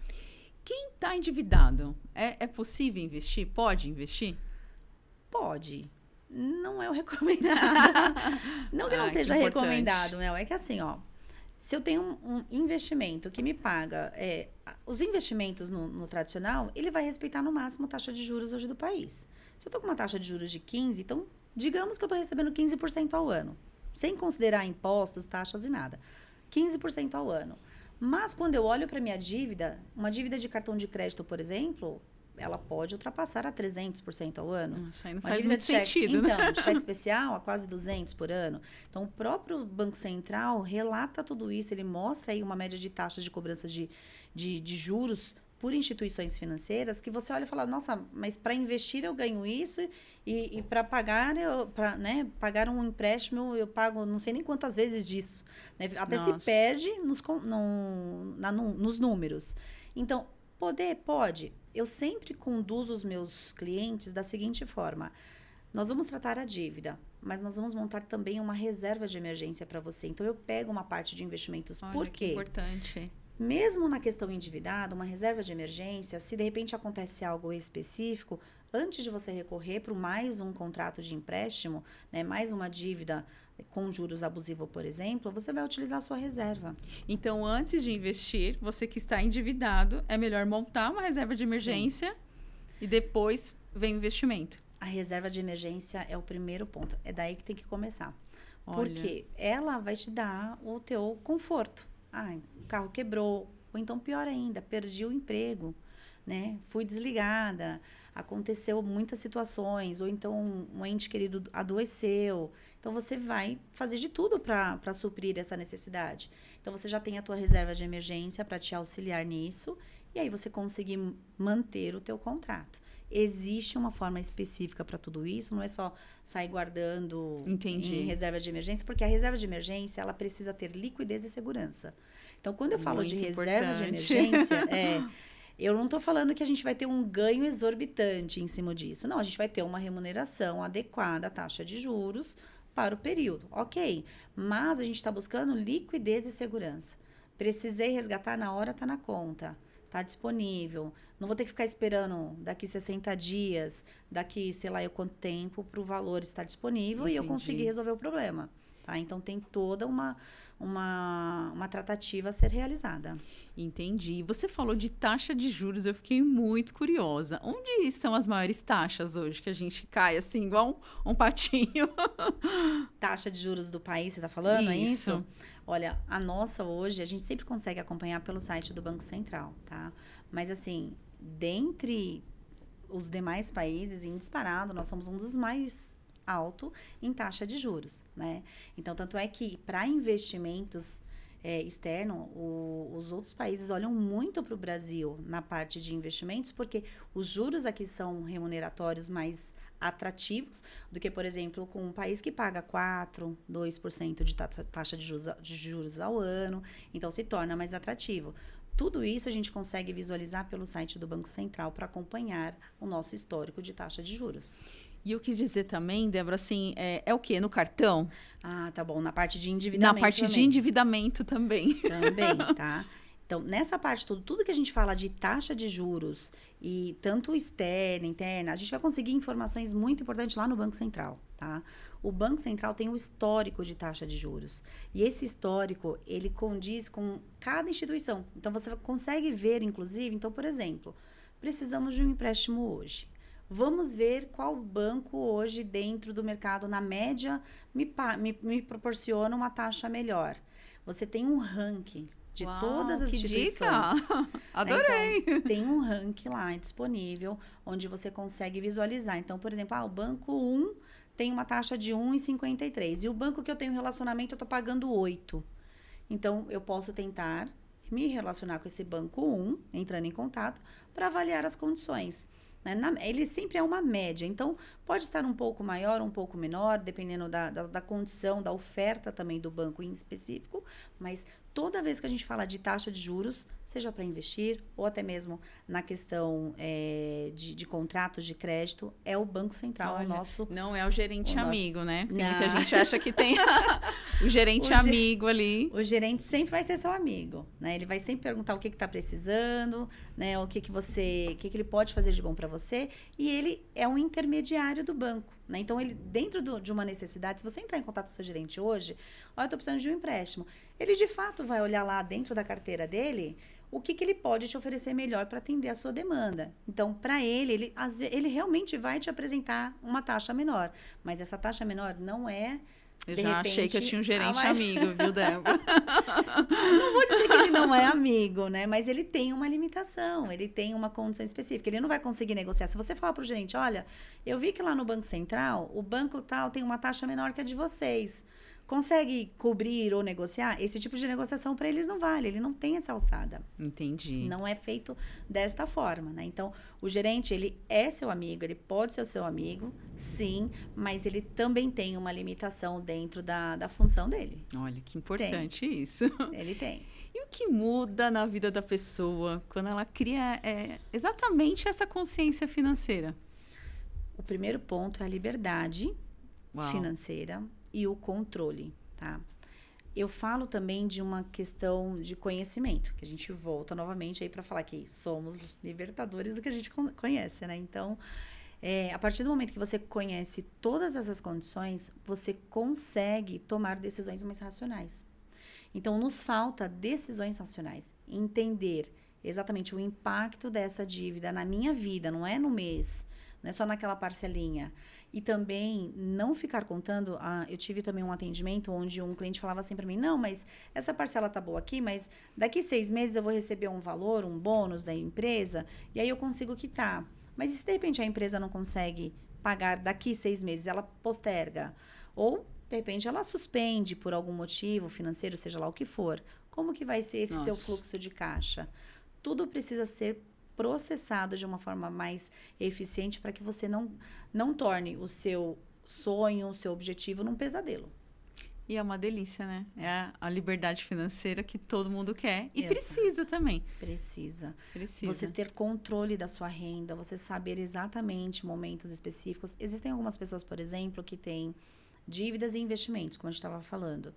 Quem está endividado, é possível investir? Pode investir? Pode. Não é o recomendado. Não que não seja que recomendado, né? É que assim, ó, Se eu tenho um investimento que me paga... os investimentos no tradicional, ele vai respeitar no máximo a taxa de juros hoje do país. Se eu estou com uma taxa de juros de 15%, então, digamos que eu estou recebendo 15% ao ano. Sem considerar impostos, taxas e nada. 15% ao ano. Mas, quando eu olho para minha dívida, uma dívida de cartão de crédito, por exemplo, ela pode ultrapassar a 300% ao ano. Isso aí não Uma faz dívida muito de cheque, sentido, né? então, cheque especial a quase 200 por ano. Então, o próprio Banco Central relata tudo isso, ele mostra aí uma média de taxas de cobrança de juros por instituições financeiras, que você olha e fala, nossa, mas para investir eu ganho isso e para pagar, pagar um empréstimo eu pago não sei nem quantas vezes disso. Né? Até se perde nos números. Então, pode. Eu sempre conduzo os meus clientes da seguinte forma. Nós vamos tratar a dívida, mas nós vamos montar também uma reserva de emergência para você. Então, eu pego uma parte de investimentos. Olha, Por quê? Que importante. Mesmo na questão endividada, uma reserva de emergência, se de repente acontece algo específico, antes de você recorrer para mais um contrato de empréstimo, né, mais uma dívida com juros abusivos, por exemplo, você vai utilizar a sua reserva. Então, antes de investir, você que está endividado, é melhor montar uma reserva de emergência. Sim. E depois vem o investimento. A reserva de emergência é o primeiro ponto. É daí que tem que começar. Olha. Porque ela vai te dar o teu conforto. O carro quebrou, ou então pior ainda, perdi o emprego, né? Fui desligada, aconteceu muitas situações, ou então um ente querido adoeceu. Então, você vai fazer de tudo para suprir essa necessidade. Então, você já tem a tua reserva de emergência para te auxiliar nisso, e aí você conseguir manter o teu contrato. Existe uma forma específica para tudo isso, não é só sair guardando em reserva de emergência, porque a reserva de emergência, ela precisa ter liquidez e segurança. Então, quando eu falo de reserva de emergência, eu não estou falando que a gente vai ter um ganho exorbitante em cima disso. Não, a gente vai ter uma remuneração adequada à taxa de juros para o período. Ok, mas a gente está buscando liquidez e segurança. Precisei resgatar na hora, está na conta. Está disponível. Não vou ter que ficar esperando daqui 60 dias, daqui sei lá eu quanto tempo para o valor estar disponível. Entendi. E eu conseguir resolver o problema. Tá? Então, tem toda uma tratativa a ser realizada. Entendi. Você falou de taxa de juros, eu fiquei muito curiosa. Onde estão as maiores taxas hoje, que a gente cai assim, igual um patinho? Taxa de juros do país, você está falando? É isso? Olha, a nossa hoje, a gente sempre consegue acompanhar pelo site do Banco Central, tá? Mas assim, dentre os demais países, em disparado, nós somos um dos mais alto em taxa de juros, né? Então, tanto é que para investimentos externos, os outros países olham muito para o Brasil na parte de investimentos, porque os juros aqui são remuneratórios mais atrativos do que, por exemplo, com um país que paga 4%, 2% de taxa de juros ao ano, então se torna mais atrativo. Tudo isso a gente consegue visualizar pelo site do Banco Central para acompanhar o nosso histórico de taxa de juros. E eu quis dizer também, Débora, assim, é o quê? No cartão? Ah, tá bom. Na parte de endividamento Na parte de endividamento também. Também, tá? Então, nessa parte, tudo que a gente fala de taxa de juros, e tanto externa, interna, a gente vai conseguir informações muito importantes lá no Banco Central, tá? O Banco Central tem um histórico de taxa de juros. E esse histórico, ele condiz com cada instituição. Então, você consegue ver, inclusive, então, por exemplo, precisamos de um empréstimo hoje. Vamos ver qual banco hoje dentro do mercado, na média, me proporciona uma taxa melhor. Você tem um ranking de todas as instituições. Dica! Adorei! Então, tem um ranking lá disponível, onde você consegue visualizar. Então, por exemplo, o banco 1 tem uma taxa de 1,53. E o banco que eu tenho relacionamento, eu estou pagando 8. Então, eu posso tentar me relacionar com esse banco 1, entrando em contato, para avaliar as condições. Ele sempre é uma média, então pode estar um pouco maior, um pouco menor, dependendo da condição, da oferta também do banco em específico, mas toda vez que a gente fala de taxa de juros, seja para investir ou até mesmo na questão de contratos de crédito, é o Banco Central. Olha, o nosso... Não é o gerente amigo, né? Porque Não. muita gente acha que tem o gerente amigo ali. O gerente sempre vai ser seu amigo, né? Ele vai sempre perguntar o que está precisando, né? O que ele pode fazer de bom para você, e ele é um intermediário do banco. né? Então, ele, dentro de uma necessidade, se você entrar em contato com o seu gerente hoje, olha, eu estou precisando de um empréstimo. Ele, de fato, vai olhar lá dentro da carteira dele o que ele pode te oferecer melhor para atender a sua demanda. Então, para ele realmente vai te apresentar uma taxa menor. Mas essa taxa menor não é... Eu já achei que eu tinha um gerente amigo, viu, Débora? Não vou dizer que ele não é amigo, né? Mas ele tem uma limitação, ele tem uma condição específica. Ele não vai conseguir negociar. Se você falar para o gerente, olha, eu vi que lá no Banco Central, o banco tal tem uma taxa menor que a de vocês. Consegue cobrir ou negociar? Esse tipo de negociação para eles não vale, ele não tem essa alçada. Entendi. Não é feito desta forma, né? Então, o gerente, ele é seu amigo, ele pode ser o seu amigo, sim, mas ele também tem uma limitação dentro da função dele. Olha, que importante isso. Ele tem. E o que muda na vida da pessoa quando ela cria exatamente essa consciência financeira? O primeiro ponto é a liberdade financeira e o controle, tá? Eu falo também de uma questão de conhecimento, que a gente volta novamente aí para falar que somos libertadores do que a gente conhece, né? Então, a partir do momento que você conhece todas essas condições, você consegue tomar decisões mais racionais. Então, nos falta decisões racionais, entender exatamente o impacto dessa dívida na minha vida, não é no mês, não é só naquela parcelinha. E também não ficar contando... eu tive também um atendimento onde um cliente falava assim para mim, não, mas essa parcela tá boa aqui, mas daqui 6 meses eu vou receber um valor, um bônus da empresa, e aí eu consigo quitar. Mas e se de repente a empresa não consegue pagar daqui 6 meses, ela posterga? Ou, de repente, ela suspende por algum motivo financeiro, seja lá o que for. Como que vai ser esse seu fluxo de caixa? Tudo precisa ser processado de uma forma mais eficiente para que você não torne o seu sonho, o seu objetivo num pesadelo. E é uma delícia, né? É a liberdade financeira que todo mundo quer e precisa também. Precisa. Você ter controle da sua renda, você saber exatamente momentos específicos. Existem algumas pessoas, por exemplo, que têm dívidas e investimentos, como a gente estava falando,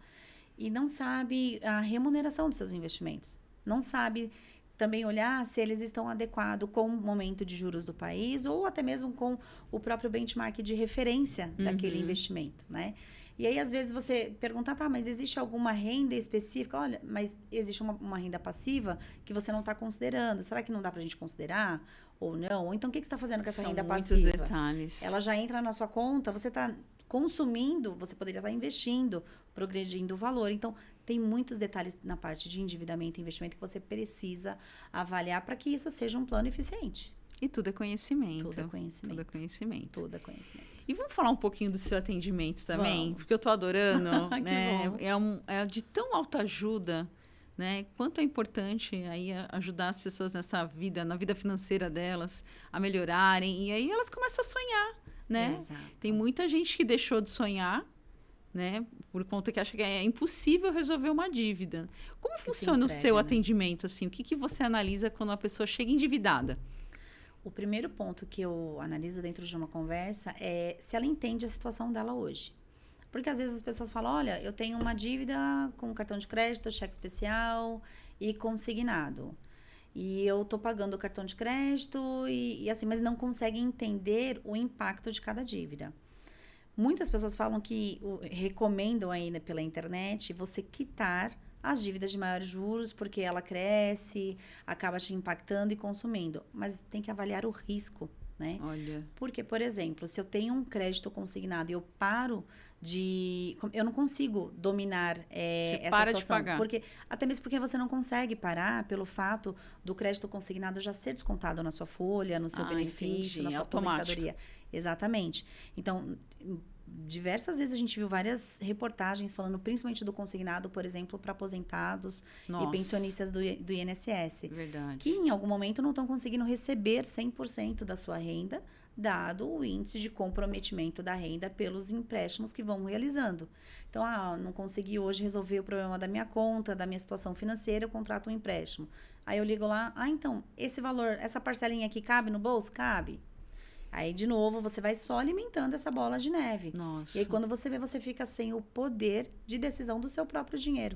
e não sabe a remuneração dos seus investimentos. Não sabe também olhar se eles estão adequados com o momento de juros do país ou até mesmo com o próprio benchmark de referência daquele investimento, né? E aí, às vezes, você pergunta, tá, mas existe alguma renda específica? Olha, mas existe uma renda passiva que você não está considerando. Será que não dá para a gente considerar ou não? Ou então, o que você está fazendo com essa renda passiva? São muitos detalhes. Ela já entra na sua conta, você está consumindo, você poderia estar investindo, progredindo o valor. Então, tem muitos detalhes na parte de endividamento e investimento que você precisa avaliar para que isso seja um plano eficiente. E tudo é conhecimento. Tudo é conhecimento. Tudo é conhecimento. Tudo é conhecimento. E vamos falar um pouquinho do seu atendimento também? Vamos. Porque eu tô adorando, né? É de tão alta ajuda, né? Quanto é importante aí ajudar as pessoas nessa vida, na vida financeira delas, a melhorarem. E aí elas começam a sonhar, né? Exato. Tem muita gente que deixou de sonhar, né? Por conta que acha que é impossível resolver uma dívida. Como funciona o seu atendimento, assim? O que você analisa quando uma pessoa chega endividada? O primeiro ponto que eu analiso dentro de uma conversa é se ela entende a situação dela hoje. Porque às vezes as pessoas falam, olha, eu tenho uma dívida com cartão de crédito, cheque especial e consignado. E eu tô pagando o cartão de crédito e assim, mas não conseguem entender o impacto de cada dívida. Muitas pessoas falam que recomendam aí pela internet você quitar as dívidas de maiores juros, porque ela cresce, acaba te impactando e consumindo. Mas tem que avaliar o risco, né? Olha. Porque, por exemplo, se eu tenho um crédito consignado e eu paro de... Eu não consigo dominar essa para situação. De pagar. Até mesmo porque você não consegue parar pelo fato do crédito consignado já ser descontado na sua folha, no seu benefício, na sua aposentadoria. Exatamente. Então, diversas vezes a gente viu várias reportagens falando principalmente do consignado, por exemplo, para aposentados e pensionistas do INSS. Verdade. Que em algum momento não estão conseguindo receber 100% da sua renda, dado o índice de comprometimento da renda pelos empréstimos que vão realizando. Então, não consegui hoje resolver o problema da minha conta, da minha situação financeira, eu contrato um empréstimo. Aí eu ligo lá, então, esse valor, essa parcelinha aqui cabe no bolso? Cabe. Aí, de novo, você vai só alimentando essa bola de neve. Nossa. E aí, quando você vê, você fica sem o poder de decisão do seu próprio dinheiro.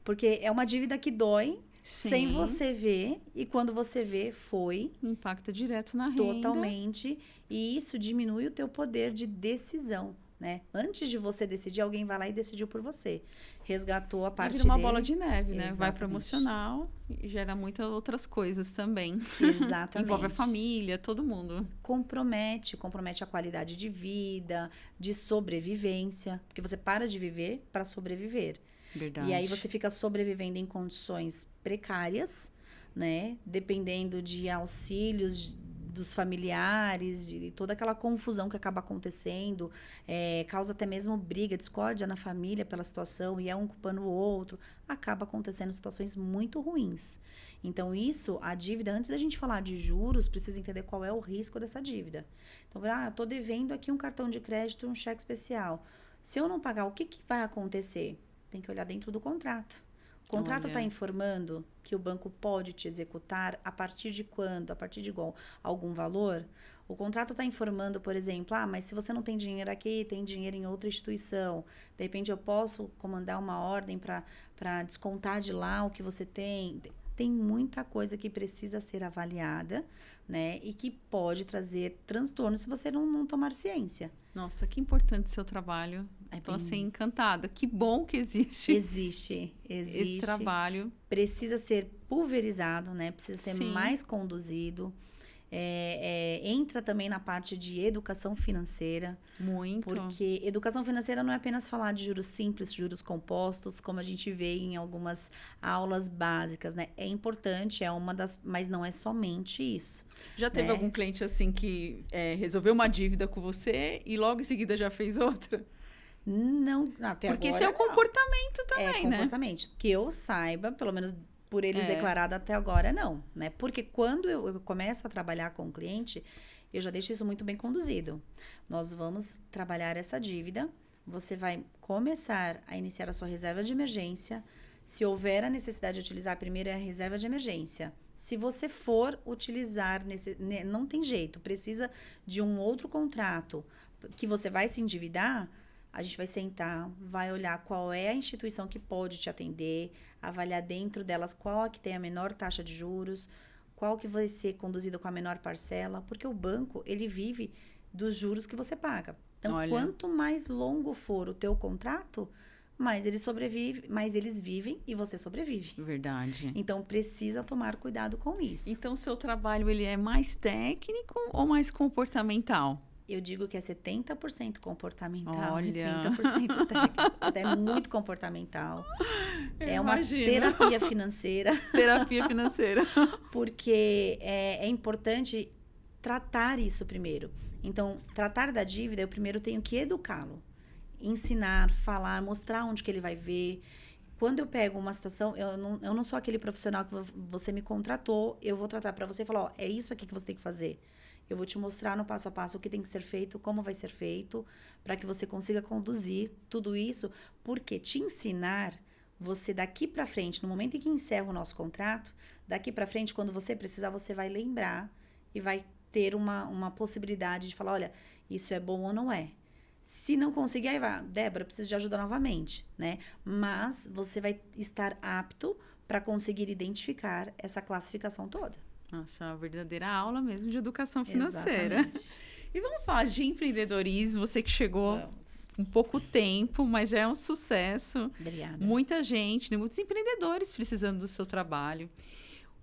Porque é uma dívida que dói, sem Sim. você ver, e quando você vê, foi Impacta direto na renda. totalmente, e isso diminui o teu poder de decisão, né? Antes de você decidir, alguém vai lá e decidiu por você. Resgatou a E parte vira uma dele. bola de neve, né? Vai para Exatamente. emocional e gera muitas outras coisas também. Exatamente. Envolve a família, todo mundo. Compromete a qualidade de vida, de sobrevivência, porque você para de viver para sobreviver. Verdade. E aí você fica sobrevivendo em condições precárias, né? Dependendo de auxílios dos familiares, de toda aquela confusão que acaba acontecendo, causa até mesmo briga, discórdia na família pela situação, e é um culpando o outro, acaba acontecendo situações muito ruins. Então, a dívida, antes da gente falar de juros, precisa entender qual é o risco dessa dívida. Então, eu tô devendo aqui um cartão de crédito, um cheque especial. Se eu não pagar, o que vai acontecer? Tem que olhar dentro do contrato. O contrato está informando que o banco pode te executar a partir de quando? A partir de algum valor? O contrato está informando, por exemplo, mas se você não tem dinheiro aqui, tem dinheiro em outra instituição. De repente, eu posso comandar uma ordem para descontar de lá o que você tem. Tem muita coisa que precisa ser avaliada, né? E que pode trazer transtorno se você não tomar ciência. Nossa, que importante seu trabalho. Estou assim encantada. Que bom que existe. Existe. Esse trabalho. Precisa ser pulverizado, né? Precisa ser mais conduzido. Entra também na parte de educação financeira. Muito. Porque educação financeira não é apenas falar de juros simples, juros compostos, como a gente vê em algumas aulas básicas, né? É importante, mas não é somente isso. Já teve algum cliente assim que resolveu uma dívida com você e logo em seguida já fez outra? Não, até Porque agora esse é o comportamento também, né? Comportamento. Que eu saiba, pelo menos por eles declarado até agora, não, né? Porque quando eu começo a trabalhar com o cliente, eu já deixo isso muito bem conduzido. Nós vamos trabalhar essa dívida, você vai começar a iniciar a sua reserva de emergência. Se houver a necessidade de utilizar, primeiro é a reserva de emergência. Se você for utilizar, não tem jeito, precisa de um outro contrato que você vai se endividar, a gente vai sentar, vai olhar qual é a instituição que pode te atender, avaliar dentro delas qual é que tem a menor taxa de juros, qual que vai ser conduzida com a menor parcela, porque o banco, ele vive dos juros que você paga. Então, quanto mais longo for o teu contrato, mais eles vivem e você sobrevive. Verdade. Então, precisa tomar cuidado com isso. Então, o seu trabalho, ele é mais técnico ou mais comportamental? Eu digo que é 70% comportamental Olha. e 30% técnico. É muito comportamental. Uma imagino. terapia financeira. Terapia financeira. Porque é importante tratar isso primeiro. Então, tratar da dívida, eu primeiro tenho que educá-lo. Ensinar, falar, mostrar onde que ele vai ver. Quando eu pego uma situação, eu não sou aquele profissional que você me contratou, eu vou tratar para você e falar, é isso aqui que você tem que fazer. Eu vou te mostrar no passo a passo o que tem que ser feito, como vai ser feito, para que você consiga conduzir tudo isso, porque te ensinar, você daqui para frente, no momento em que encerra o nosso contrato, daqui para frente, quando você precisar, você vai lembrar e vai ter uma possibilidade de falar, olha, isso é bom ou não é. Se não conseguir, aí vai, Débora, preciso de ajuda novamente, né? Mas você vai estar apto para conseguir identificar essa classificação toda. Nossa, é uma verdadeira aula mesmo de educação financeira. Exatamente. E vamos falar de empreendedorismo. Você que chegou com pouco tempo, mas já é um sucesso. Obrigada. Muita gente, né? Muitos empreendedores precisando do seu trabalho.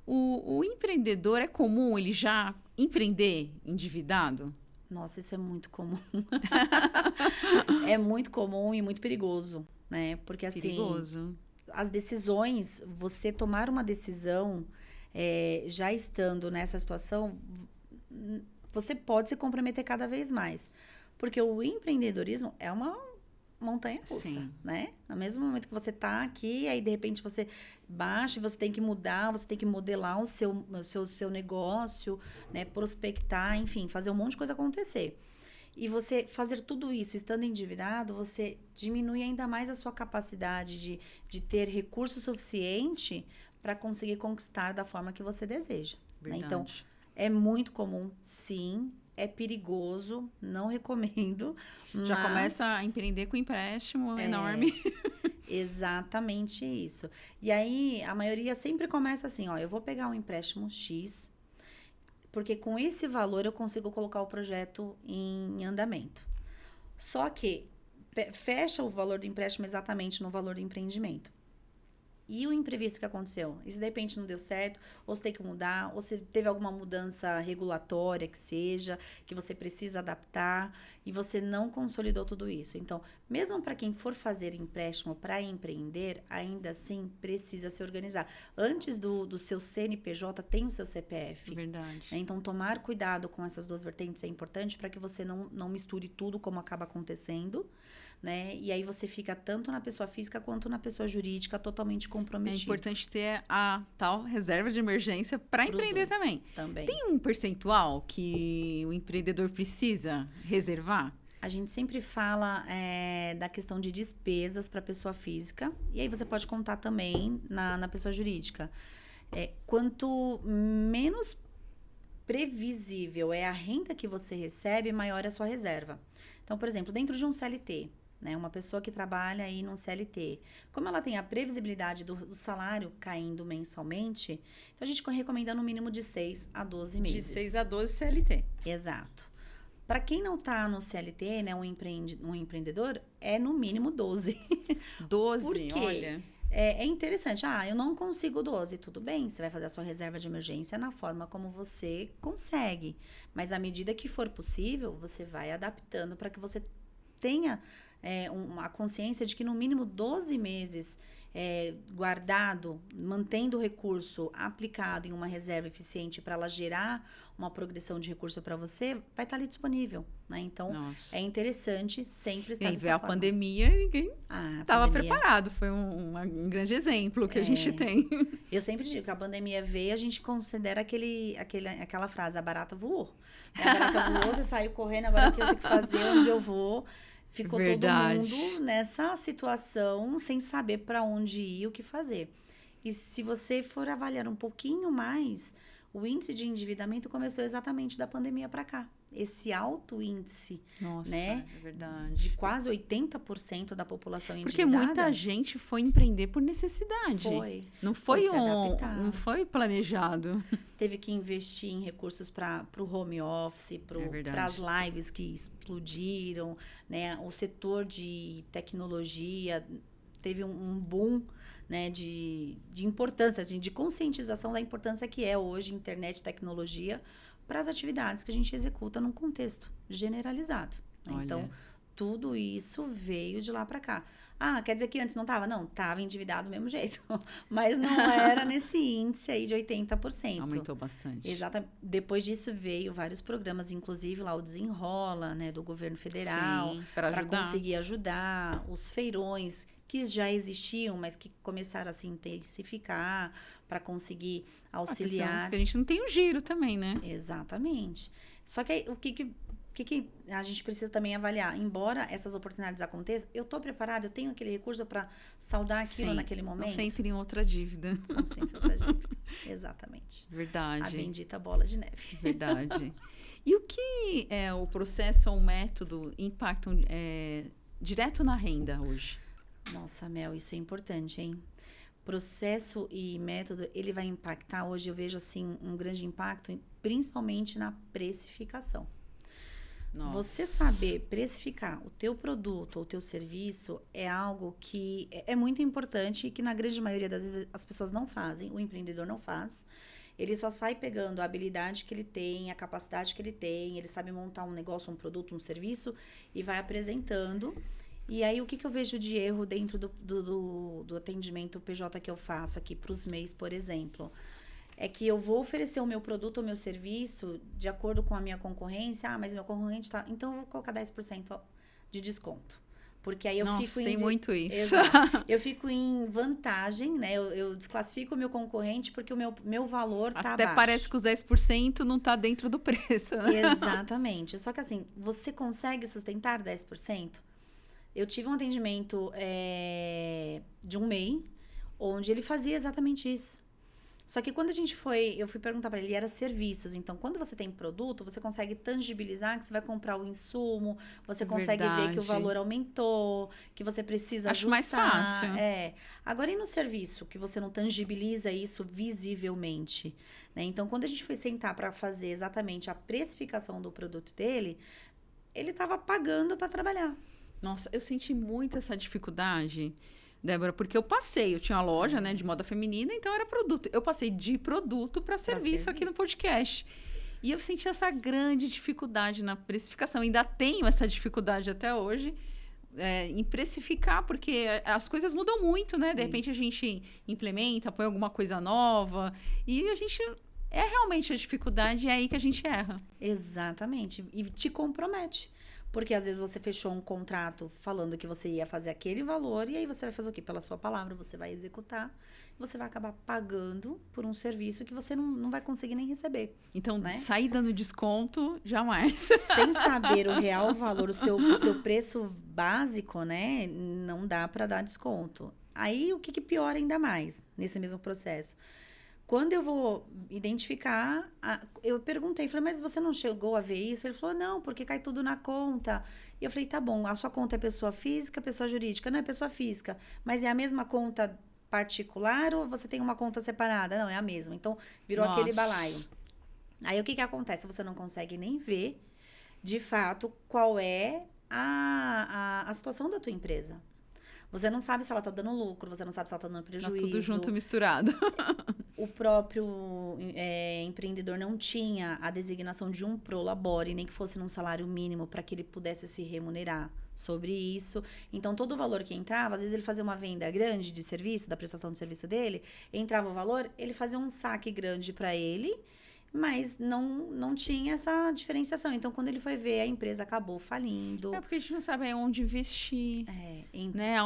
O empreendedor, é comum ele já empreender endividado? Nossa, isso é muito comum. É muito comum e muito perigoso, né? Porque assim, perigoso. As decisões, você tomar uma decisão já estando nessa situação, você pode se comprometer cada vez mais. Porque o empreendedorismo é uma montanha-russa, né? No mesmo momento que você está aqui, aí de repente você baixa e você tem que mudar, você tem que modelar o seu negócio, né? Prospectar, enfim, fazer um monte de coisa acontecer. E você fazer tudo isso estando endividado, você diminui ainda mais a sua capacidade de ter recurso suficiente para conseguir conquistar da forma que você deseja. Né? Então, é muito comum, sim, é perigoso, não recomendo. Já começa a empreender com empréstimo enorme. Exatamente isso. E aí, a maioria sempre começa assim, ó, eu vou pegar um empréstimo X, porque com esse valor eu consigo colocar o projeto em andamento. Só que fecha o valor do empréstimo exatamente no valor do empreendimento. E o imprevisto que aconteceu? E se de repente não deu certo, ou você tem que mudar, ou se teve alguma mudança regulatória que seja, que você precisa adaptar, e você não consolidou tudo isso. Então, mesmo para quem for fazer empréstimo para empreender, ainda assim precisa se organizar. Antes do seu CNPJ, tem o seu CPF. Verdade. Então, tomar cuidado com essas duas vertentes é importante para que você não misture tudo como acaba acontecendo. Né? E aí você fica tanto na pessoa física quanto na pessoa jurídica totalmente comprometido. É importante ter a tal reserva de emergência para empreender também. Tem um percentual que o empreendedor precisa reservar? A gente sempre fala da questão de despesas para a pessoa física. E aí você pode contar também na pessoa jurídica. Quanto menos previsível é a renda que você recebe, maior é a sua reserva. Então, por exemplo, dentro de um CLT, né, uma pessoa que trabalha aí num CLT, como ela tem a previsibilidade do salário caindo mensalmente, então a gente recomenda no mínimo de 6 a 12 meses. De 6 a 12 CLT. Exato. Para quem não está no CLT, né, um empreendedor, é no mínimo 12. 12, Por quê? olha. É interessante. Eu não consigo 12. Tudo bem, você vai fazer a sua reserva de emergência na forma como você consegue. Mas à medida que for possível, você vai adaptando para que você tenha a consciência de que no mínimo 12 meses guardado, mantendo o recurso aplicado em uma reserva eficiente para ela gerar uma progressão de recurso para você, vai estar ali disponível. Né? Então, é interessante sempre estar dessa forma. A pandemia, ninguém estava preparado. Foi um grande exemplo que a gente tem. Eu sempre digo que a pandemia veio, a gente considera aquela frase, a barata voou. A barata voou, você saiu correndo, agora o que eu tenho que fazer, onde eu vou. Ficou todo mundo nessa situação, sem saber para onde ir, o que fazer. E se você for avaliar um pouquinho mais, o índice de endividamento começou exatamente da pandemia para cá. Esse alto índice, né? É verdade. De quase 80% da população endividada. Porque muita gente foi empreender por necessidade. Não foi planejado. Teve que investir em recursos para o home office, para as lives que explodiram, né? O setor de tecnologia teve um boom, né, de importância, assim, de conscientização da importância que é hoje internet e tecnologia para as atividades que a gente executa num contexto generalizado. Né? Então, tudo isso veio de lá para cá. Quer dizer que antes não estava? Não, estava endividado do mesmo jeito. Mas não era nesse índice aí de 80%. Aumentou bastante. Exatamente. Depois disso veio vários programas, inclusive lá o Desenrola, né, do governo federal, para conseguir ajudar, os feirões que já existiam, mas que começaram a se intensificar para conseguir auxiliar. Porque a gente não tem o giro também, né? Exatamente. Só que aí, o que a gente precisa também avaliar? Embora essas oportunidades aconteçam, eu estou preparada, eu tenho aquele recurso para saldar aquilo naquele momento? Não entre em outra dívida. Não se entre em outra dívida. Exatamente. Verdade. A bendita bola de neve. Verdade. E o que o processo ou o método impactam direto na renda hoje? Nossa, Mel, isso é importante, hein? Processo e método, ele vai impactar, hoje eu vejo assim um grande impacto, principalmente na precificação. Nossa. Você saber precificar o teu produto ou o teu serviço é algo que é muito importante e que na grande maioria das vezes as pessoas não fazem, o empreendedor não faz. Ele só sai pegando a habilidade que ele tem, a capacidade que ele tem, ele sabe montar um negócio, um produto, um serviço e vai apresentando. E aí, o que eu vejo de erro dentro do atendimento PJ que eu faço aqui para os MEIs, por exemplo? É que eu vou oferecer o meu produto ou meu serviço de acordo com a minha concorrência. Mas meu concorrente está... Então, eu vou colocar 10% de desconto. Porque aí eu fico tem muito isso. Exato. Eu fico em vantagem, né? Eu desclassifico o meu concorrente porque o meu valor está abaixo. Até parece que os 10% não está dentro do preço. Né? Exatamente. Só que assim, você consegue sustentar 10%? Eu tive um atendimento de um MEI, onde ele fazia exatamente isso. Só que quando eu fui perguntar para ele, era serviços. Então, quando você tem produto, você consegue tangibilizar que você vai comprar o insumo, você consegue ver que o valor aumentou, que você precisa Acho mais ajustar. fácil. Agora, e no serviço, que você não tangibiliza isso visivelmente, né? Então, quando a gente foi sentar para fazer exatamente a precificação do produto dele, ele estava pagando para trabalhar. Nossa, eu senti muito essa dificuldade, Débora, porque eu tinha uma loja, né, de moda feminina, então era produto. Eu passei de produto para serviço aqui no podcast. E eu senti essa grande dificuldade na precificação. Ainda tenho essa dificuldade até hoje em precificar, porque as coisas mudam muito, né? De repente a gente implementa, põe alguma coisa nova e a gente... É realmente a dificuldade, é aí que a gente erra. Exatamente. E te compromete. Porque às vezes você fechou um contrato falando que você ia fazer aquele valor, e aí você vai fazer o quê? Pela sua palavra, você vai executar, você vai acabar pagando por um serviço que você não vai conseguir nem receber. Então, né? Sair dando desconto, jamais. Sem saber o real valor, o seu preço básico, né? Não dá para dar desconto. Aí, o que piora ainda mais nesse mesmo processo? Quando eu vou identificar, eu perguntei, falei, mas você não chegou a ver isso? Ele falou, não, porque cai tudo na conta. E eu falei, tá bom, a sua conta é pessoa física, pessoa jurídica? Não, é pessoa física. Mas é a mesma conta particular ou você tem uma conta separada? Não, é a mesma. Então, virou aquele balaio. Aí, o que acontece? Você não consegue nem ver, de fato, qual é a situação da tua empresa. Você não sabe se ela tá dando lucro, você não sabe se ela tá dando prejuízo. Tá tudo junto, misturado. O próprio empreendedor não tinha a designação de um prolabore, nem que fosse num salário mínimo, para que ele pudesse se remunerar sobre isso. Então, todo o valor que entrava, às vezes ele fazia uma venda grande de serviço, da prestação de serviço dele, entrava o valor, ele fazia um saque grande para ele, mas não tinha essa diferenciação. Então, quando ele foi ver, a empresa acabou falindo. É porque a gente não sabe onde investir, né?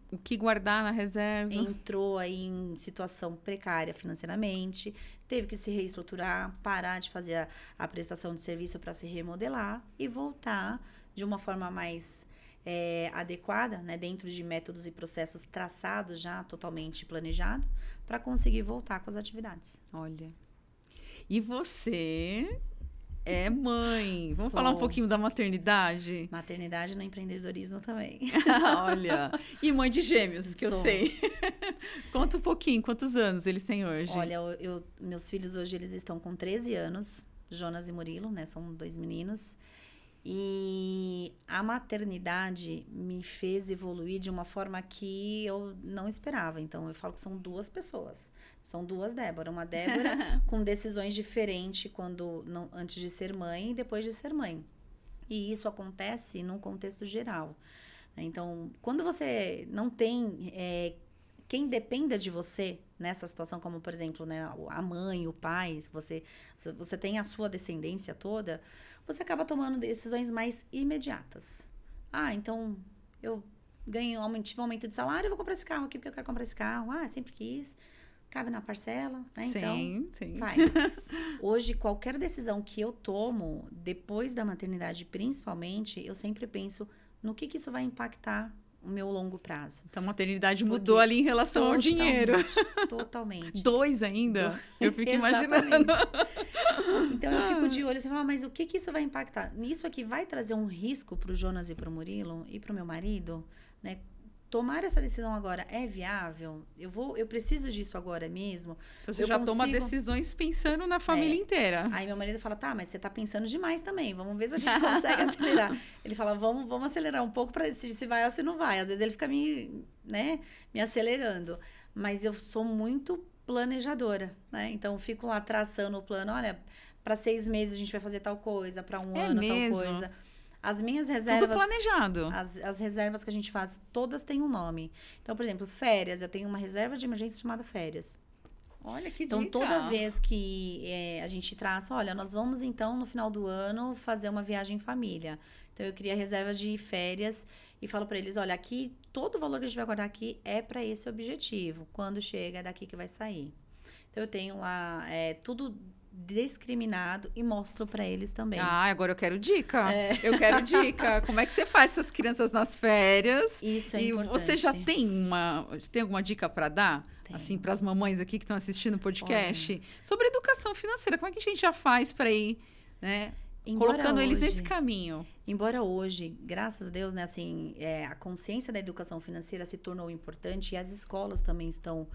O que guardar na reserva. Entrou aí em situação precária financeiramente, teve que se reestruturar, parar de fazer a prestação de serviço para se remodelar e voltar de uma forma mais adequada, né? Dentro de métodos e processos traçados já, totalmente planejado, para conseguir voltar com as atividades. Olha... E você é mãe. Vamos falar um pouquinho da maternidade? Maternidade no empreendedorismo também. Olha, e mãe de gêmeos, que eu sei. Conta um pouquinho, quantos anos eles têm hoje? Olha, meus filhos hoje eles estão com 13 anos, Jonas e Murilo, né? São 2 meninos. E a maternidade me fez evoluir de uma forma que eu não esperava. Então, eu falo que são 2 pessoas. São 2 Débora. Uma Débora com decisões diferentes antes de ser mãe e depois de ser mãe. E isso acontece num contexto geral. Então, quando você não tem quem dependa de você nessa situação, como, por exemplo, né, a mãe, o pai, se você tem a sua descendência toda, você acaba tomando decisões mais imediatas. Então, eu tive um aumento de salário, eu vou comprar esse carro aqui porque eu quero comprar esse carro. Sempre quis. Cabe na parcela, né? Sim. Faz. Hoje, qualquer decisão que eu tomo, depois da maternidade principalmente, eu sempre penso no que isso vai impactar o meu longo prazo. Então, a maternidade mudou ali em relação ao dinheiro. Totalmente. 2 ainda? Eu fico imaginando. Então, eu fico de olho, você fala, mas o que isso vai impactar? Isso aqui vai trazer um risco para o Jonas e para o Murilo e para o meu marido, né? Tomar essa decisão agora é viável? Eu preciso disso agora mesmo? Então, você já toma decisões pensando na família inteira. Aí meu marido fala, tá, mas você tá pensando demais também. Vamos ver se a gente consegue acelerar. Ele fala, vamos acelerar um pouco para decidir se vai ou se não vai. Às vezes ele fica me acelerando. Mas eu sou muito planejadora, né? Então, eu fico lá traçando o plano. Olha, para 6 meses a gente vai fazer tal coisa, para 1 ano mesmo? tal coisa. As minhas reservas... Tudo planejado. As reservas que a gente faz, todas têm um nome. Então, por exemplo, férias. Eu tenho uma reserva de emergência chamada férias. Olha, que então, dica. toda vez que a gente traça... Olha, nós vamos, então, no final do ano, fazer uma viagem em família. Então, eu crio a reserva de férias e falo para eles, olha, aqui, todo o valor que a gente vai guardar aqui é para esse objetivo. Quando chega, é daqui que vai sair. Então, eu tenho lá tudo discriminado e mostro para eles também. Ah, agora eu quero dica. Eu quero dica. Como é que você faz essas crianças nas férias? Isso é e importante. Você já tem alguma dica para dar? Tenho. Assim, para as mamães aqui que estão assistindo o podcast? Sobre educação financeira. Como é que a gente já faz para ir, né? Colocando eles nesse caminho. Embora hoje, graças a Deus, né, assim, a consciência da educação financeira se tornou importante e as escolas também estão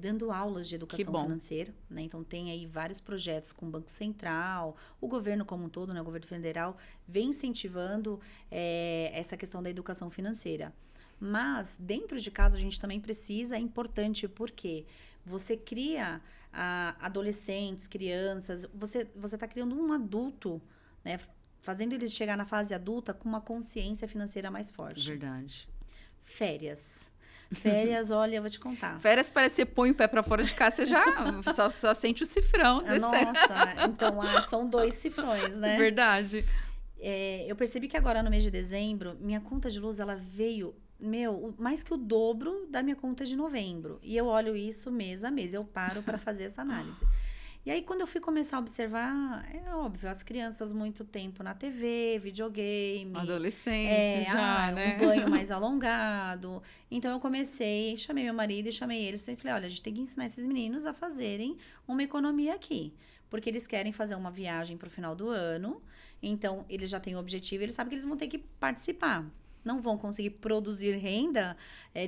dando aulas de educação financeira, né? Então tem aí vários projetos com o Banco Central, o governo como um todo, né, o governo federal vem incentivando essa questão da educação financeira. Mas dentro de casa a gente também precisa, é importante porque você cria adolescentes, crianças, você está criando um adulto, né? Fazendo eles chegar na fase adulta com uma consciência financeira mais forte. Verdade. Férias, olha, eu vou te contar. Férias parece que você põe o pé pra fora de casa, você já só sente o cifrão. Nossa, então lá são 2 cifrões, né? Verdade. Eu percebi que agora no mês de dezembro, minha conta de luz, ela veio, mais que o dobro da minha conta de novembro. E eu olho isso mês a mês, eu paro para fazer essa análise. E aí, quando eu fui começar a observar, é óbvio, as crianças muito tempo na TV, videogame. Adolescência né? Um banho mais alongado. Então, eu comecei, chamei meu marido e chamei eles. E falei, olha, a gente tem que ensinar esses meninos a fazerem uma economia aqui. Porque eles querem fazer uma viagem para o final do ano. Então, eles já têm o objetivo, eles sabem que eles vão ter que participar. Não vão conseguir produzir renda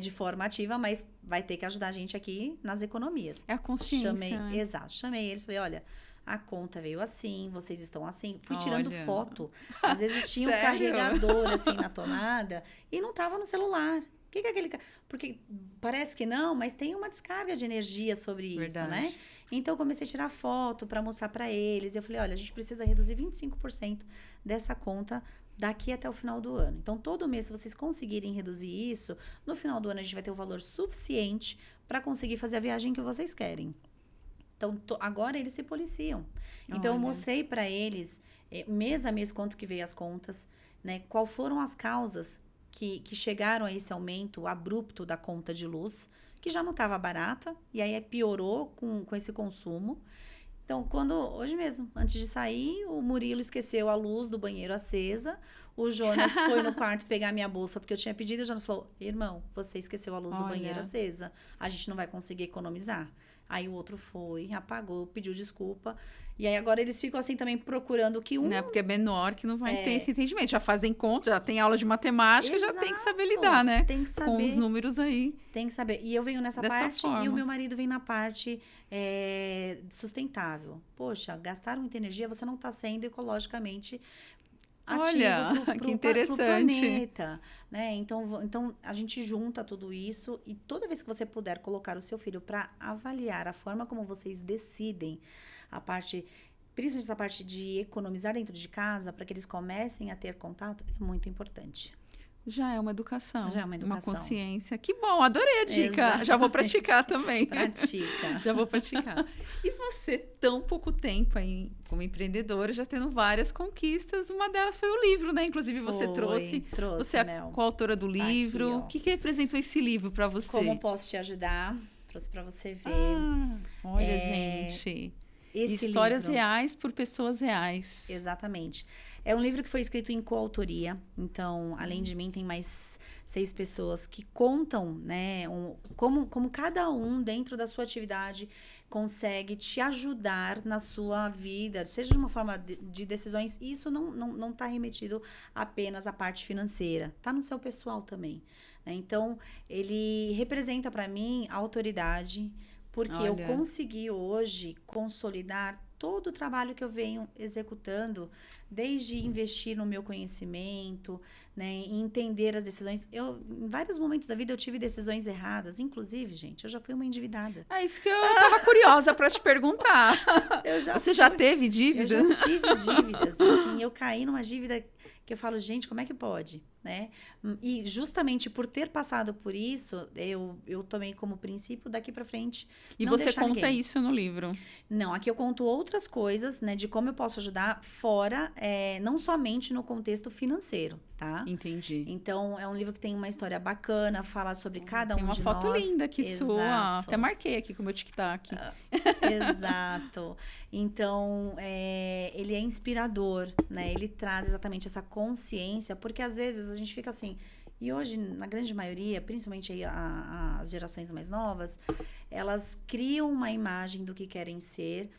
de forma ativa, mas vai ter que ajudar a gente aqui nas economias. É a consciência. Exato. Chamei eles, falei, olha, a conta veio assim, vocês estão assim. Fui tirando foto. Às vezes tinha um carregador assim na tomada e não estava no celular. O que é aquele... Porque parece que não, mas tem uma descarga de energia sobre isso, né? Então, eu comecei a tirar foto para mostrar para eles. E eu falei, olha, a gente precisa reduzir 25% dessa conta daqui até o final do ano. Então, todo mês, se vocês conseguirem reduzir isso, no final do ano a gente vai ter o valor suficiente para conseguir fazer a viagem que vocês querem. Então, agora eles se policiam. Então, eu mostrei para eles, mês a mês, quanto que veio as contas, né? Qual foram as causas que chegaram a esse aumento abrupto da conta de luz, que já não estava barata, e aí piorou com esse consumo. Então, hoje mesmo, antes de sair, o Murilo esqueceu a luz do banheiro acesa, o Jonas foi no quarto pegar minha bolsa, porque eu tinha pedido, e o Jonas falou, irmão, você esqueceu a luz do banheiro acesa, a gente não vai conseguir economizar. Aí o outro foi, apagou, pediu desculpa. E aí agora eles ficam assim também procurando que Né? Porque é menor que não vai ter esse entendimento. Já fazem conta, já tem aula de matemática, já tem que saber lidar, né? Tem que saber. Com os números aí. Tem que saber. E eu venho nessa parte e o meu marido vem na parte sustentável. Poxa, gastar muita energia, você não está sendo ecologicamente ativo que interessante. Pro planeta, né? Então, a gente junta tudo isso e toda vez que você puder colocar o seu filho para avaliar a forma como vocês decidem principalmente essa parte de economizar dentro de casa, para que eles comecem a ter contato, é muito importante. Já é uma educação. Já é uma educação. Uma consciência. Que bom, adorei a dica. Exatamente. Já vou praticar também. Pratica. Já vou praticar. E você, tão pouco tempo aí como empreendedora, já tendo várias conquistas. Uma delas foi o livro, né? Inclusive, você trouxe. Você é coautora do livro. Aqui, o que representou esse livro para você? Como posso te ajudar? Trouxe para você ver. Olha, gente. Histórias reais por pessoas reais. Exatamente. É um livro que foi escrito em coautoria. Então, além de mim, tem mais 6 pessoas que contam, né, como cada um, dentro da sua atividade, consegue te ajudar na sua vida, seja de uma forma de decisões. Isso não está remetido apenas à parte financeira. Está no seu pessoal também, né? Então, ele representa para mim a autoridade, porque eu consegui hoje consolidar todo o trabalho que eu venho executando, desde investir no meu conhecimento, né, e entender as decisões. Em vários momentos da vida, eu tive decisões erradas. Inclusive, gente, eu já fui uma endividada. É isso que eu estava curiosa para te perguntar. Você já teve dívidas? Eu já tive dívidas. Assim, eu caí numa dívida que eu falo, gente, como é que pode? né? E justamente por ter passado por isso, eu tomei como princípio daqui para frente. E não você deixar conta ninguém. isso no livro. Não, aqui eu conto outras coisas, né, de como eu posso ajudar fora, não somente no contexto financeiro, tá? Entendi. Então, é um livro que tem uma história bacana, fala sobre cada Tem um uma de foto nós. linda aqui sua. Exato. Até marquei aqui com o meu tic-tac. Exato. Então, ele é inspirador, né? Ele traz exatamente essa consciência, porque às vezes a gente fica assim. E hoje, na grande maioria, principalmente aí as gerações mais novas, elas criam uma imagem do que querem ser.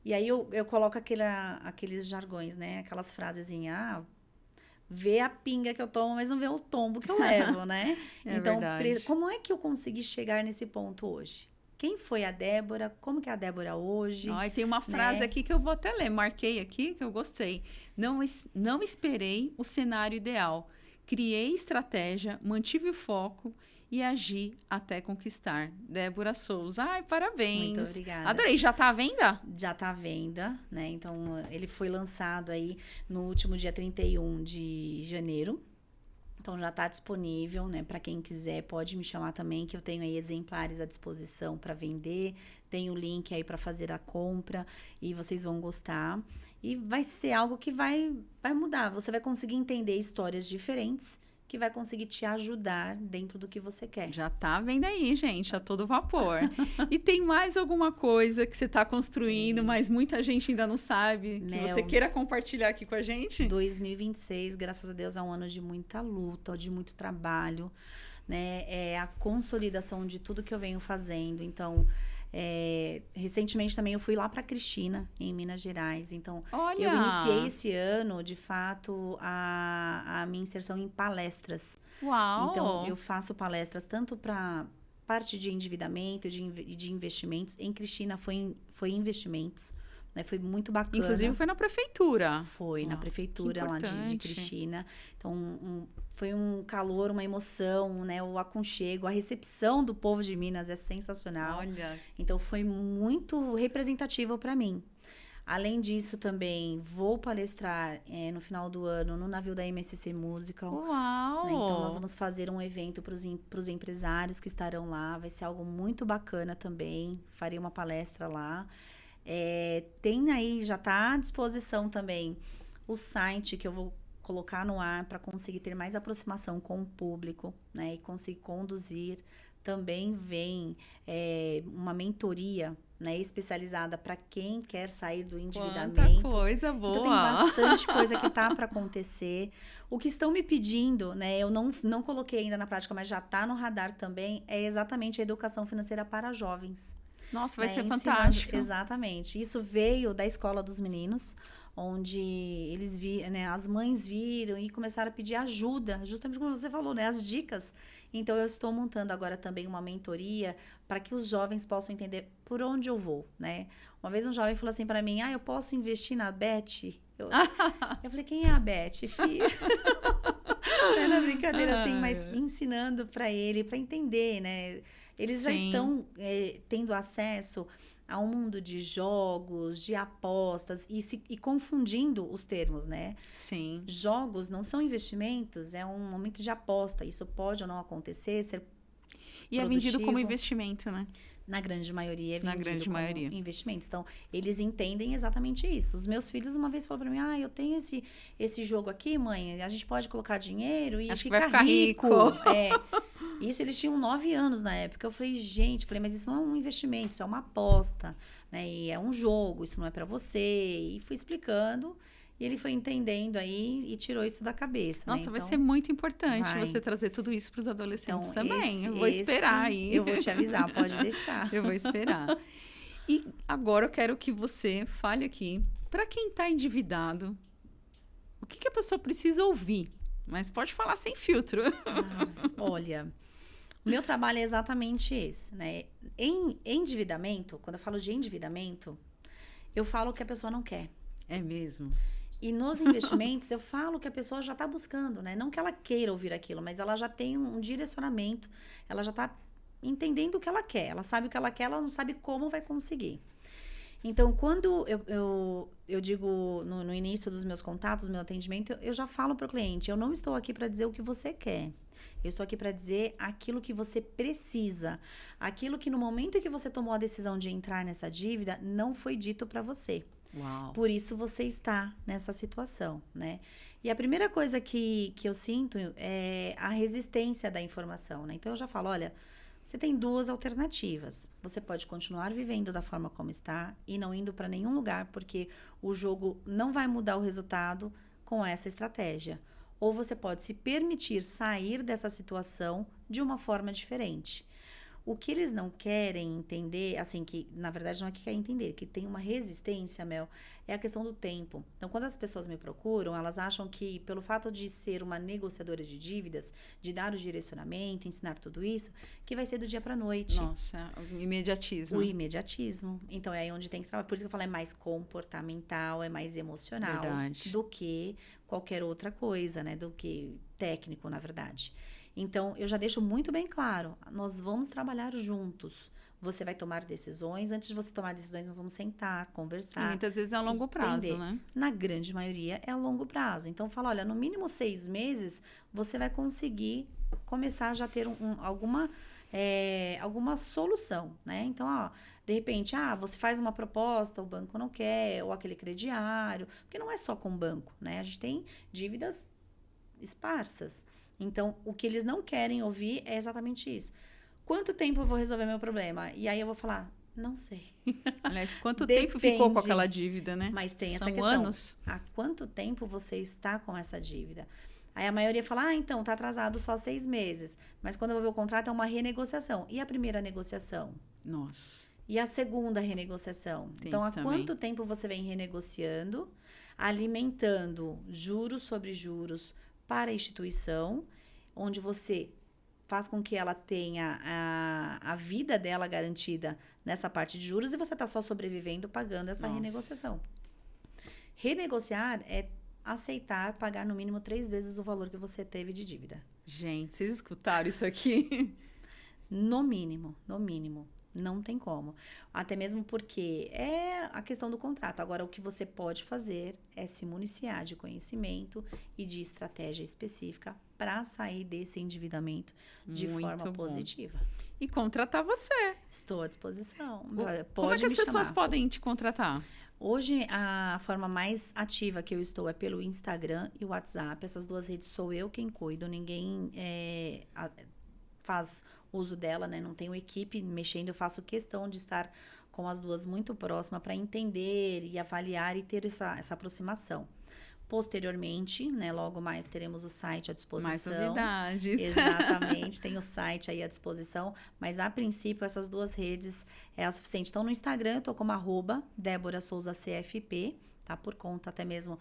E aí eu coloco aqueles jargões, né? Aquelas frasezinhas, vê a pinga que eu tomo, mas não vê o tombo que eu levo, né? É Então, verdade. como é que eu consegui chegar nesse ponto hoje? Quem foi a Débora? Como que é a Débora hoje? Ai, tem uma frase né? aqui que eu vou até ler. Marquei aqui que eu gostei. Não esperei o cenário ideal. Criei estratégia, mantive o foco e agi até conquistar. Débora Souza. Ai, parabéns. Muito obrigada. Adorei. Já tá à venda? Já tá à venda, né? Então, ele foi lançado aí no último dia 31 de janeiro. Então, já está disponível, né? Para quem quiser, pode me chamar também, que eu tenho aí exemplares à disposição para vender. Tem o link aí para fazer a compra e vocês vão gostar. E vai ser algo que vai mudar. Você vai conseguir entender histórias diferentes que vai conseguir te ajudar dentro do que você quer. Já tá à venda aí, gente, a todo vapor. E tem mais alguma coisa que você está construindo, mas muita gente ainda não sabe, que você queira compartilhar aqui com a gente? 2026, graças a Deus, é um ano de muita luta, de muito trabalho, né? É a consolidação de tudo que eu venho fazendo. Então, recentemente também eu fui lá para Cristina, em Minas Gerais. Então, Olha! eu iniciei esse ano, de fato, a minha inserção em palestras. Uau! Então, eu faço palestras tanto para parte de endividamento e de investimentos. Em Cristina foi investimentos, né? Foi muito bacana. Inclusive foi na prefeitura. Foi na prefeitura lá de Cristina. Então, foi um calor, uma emoção, né? O aconchego, a recepção do povo de Minas é sensacional. Olha. Então, foi muito representativo para mim. Além disso, também vou palestrar no final do ano no navio da MSC Musical. Uau! Né? Então, nós vamos fazer um evento para os empresários que estarão lá. Vai ser algo muito bacana também. Farei uma palestra lá. Tem aí, já está à disposição também, o site que eu vou colocar no ar para conseguir ter mais aproximação com o público, né? E conseguir conduzir. Também vem uma mentoria, né, especializada para quem quer sair do endividamento. Quanta coisa boa! Então, tem bastante coisa que tá para acontecer. O que estão me pedindo, né, eu não coloquei ainda na prática, mas já está no radar também, é exatamente a educação financeira para jovens. Nossa, vai ser Ensinando, fantástico. Exatamente. Isso veio da escola dos meninos, onde eles as mães viram e começaram a pedir ajuda, justamente como você falou, né, as dicas. Então, eu estou montando agora também uma mentoria para que os jovens possam entender por onde eu vou, né? Uma vez um jovem falou assim para mim, eu posso investir na Beth? Eu falei, quem é a Beth, filho? Era brincadeira assim, mas ensinando para ele, para entender, né? Eles já estão tendo acesso a um mundo de jogos, de apostas e confundindo os termos, né? Sim. Jogos não são investimentos, é um momento de aposta. Isso pode ou não acontecer, ser e é vendido como investimento, né? Na grande maioria é vendido Na grande como maioria. investimento. Então, eles entendem exatamente isso. Os meus filhos uma vez falaram para mim, eu tenho esse jogo aqui, mãe, a gente pode colocar dinheiro e Acho que vai ficar rico. Isso, eles tinham 9 anos na época. Eu falei, mas isso não é um investimento, isso é uma aposta, né? E é um jogo, isso não é para você. E fui explicando. E ele foi entendendo aí e tirou isso da cabeça. Nossa, né? vai ser muito importante você trazer tudo isso para os adolescentes também. Eu vou esperar aí. Eu vou te avisar, pode deixar. Eu vou esperar. E agora eu quero que você fale aqui, para quem está endividado, o que a pessoa precisa ouvir? Mas pode falar sem filtro. Olha, o meu trabalho é exatamente esse, né? Em endividamento, quando eu falo de endividamento, eu falo o que a pessoa não quer. É mesmo? E nos investimentos, eu falo que a pessoa já está buscando, né? Não que ela queira ouvir aquilo, mas ela já tem um direcionamento, ela já está entendendo o que ela quer. Ela sabe o que ela quer, ela não sabe como vai conseguir. Então, quando eu digo no início dos meus contatos, meu atendimento, eu já falo para o cliente, eu não estou aqui para dizer o que você quer. Eu estou aqui para dizer aquilo que você precisa. Aquilo que no momento que você tomou a decisão de entrar nessa dívida, não foi dito para você. Uau. Por isso você está nessa situação, né? E a primeira coisa que eu sinto é a resistência da informação, né? Então, eu já falo, olha, você tem duas alternativas. Você pode continuar vivendo da forma como está e não indo para nenhum lugar, porque o jogo não vai mudar o resultado com essa estratégia. Ou você pode se permitir sair dessa situação de uma forma diferente. O que eles não querem entender, assim, que na verdade não é que quer entender, que tem uma resistência, Mel, é a questão do tempo. Então, quando as pessoas me procuram, elas acham que pelo fato de ser uma negociadora de dívidas, de dar o direcionamento, ensinar tudo isso, que vai ser do dia para noite. Nossa, o imediatismo. O imediatismo. Então, é aí onde tem que trabalhar. Por isso que eu falo, é mais comportamental, é mais emocional do que qualquer outra coisa, né? Do que técnico, na verdade. Então, eu já deixo muito bem claro, nós vamos trabalhar juntos. Você vai tomar decisões, antes de você tomar decisões, nós vamos sentar, conversar. E muitas vezes é a longo prazo, né? Na grande maioria é a longo prazo. Então, fala, olha, no mínimo 6 meses, você vai conseguir começar a já ter alguma solução, né? Então, de repente, você faz uma proposta, o banco não quer, ou aquele crediário, porque não é só com o banco, né? A gente tem dívidas esparsas. Então, o que eles não querem ouvir é exatamente isso. Quanto tempo eu vou resolver meu problema? E aí eu vou falar, não sei. Aliás, quanto tempo ficou com aquela dívida, né? Mas tem essa São questão. Anos. Há quanto tempo você está com essa dívida? Aí a maioria fala, então, tá atrasado só 6 meses. Mas quando eu vou ver o contrato, é uma renegociação. E a primeira negociação? Nossa. E a segunda renegociação? Tem então, há também. quanto tempo você vem renegociando, alimentando juros sobre juros para a instituição, onde você faz com que ela tenha a vida dela garantida nessa parte de juros e você está só sobrevivendo pagando essa renegociação. Renegociar é aceitar pagar no mínimo 3 vezes o valor que você teve de dívida. Gente, vocês escutaram isso aqui? No mínimo, no mínimo. Não tem como. Até mesmo porque é a questão do contrato. Agora, o que você pode fazer é se municiar de conhecimento e de estratégia específica para sair desse endividamento de forma positiva. E contratar você. Estou à disposição. Como é que as pessoas podem te contratar? Hoje, a forma mais ativa que eu estou é pelo Instagram e WhatsApp. Essas duas redes sou eu quem cuido. Ninguém faz uso dela, né? Não tenho equipe mexendo, eu faço questão de estar com as duas muito próximas para entender e avaliar e ter essa aproximação. Posteriormente, né, logo mais teremos o site à disposição. Mais novidades. Exatamente, tem o site aí à disposição, mas a princípio essas duas redes é a suficiente. Então no Instagram eu tô como @DéboraSouzaCFP, tá? Por conta até mesmo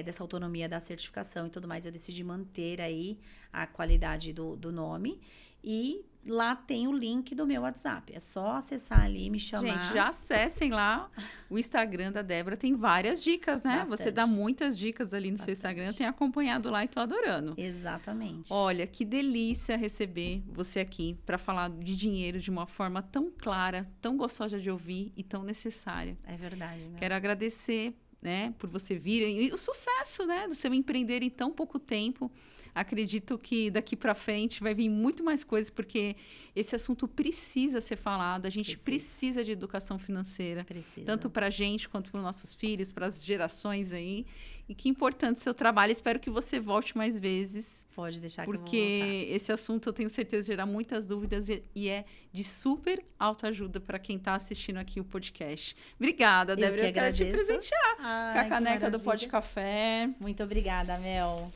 dessa autonomia da certificação e tudo mais, eu decidi manter aí a qualidade do nome. E lá tem o link do meu WhatsApp. É só acessar ali e me chamar. Gente, já acessem lá o Instagram da Débora. Tem várias dicas, né? Bastante. Você dá muitas dicas ali no seu Instagram. Eu tenho acompanhado lá e tô adorando. Exatamente. Olha, que delícia receber você aqui para falar de dinheiro de uma forma tão clara, tão gostosa de ouvir e tão necessária. É verdade, né? Quero agradecer, né, por você vir e o sucesso, né, do seu empreender em tão pouco tempo. Acredito que daqui para frente vai vir muito mais coisas, porque esse assunto precisa ser falado. A gente precisa de educação financeira. Precisa. Tanto para a gente quanto para os nossos filhos, para as gerações aí. E que importante o seu trabalho. Espero que você volte mais vezes. Pode deixar que eu vou voltar. Porque esse assunto eu tenho certeza gerar muitas dúvidas e é de super alta ajuda para quem está assistindo aqui o podcast. Obrigada, Débora. Eu quero te presentear com a caneca do Pó de Café. Muito obrigada, Mel.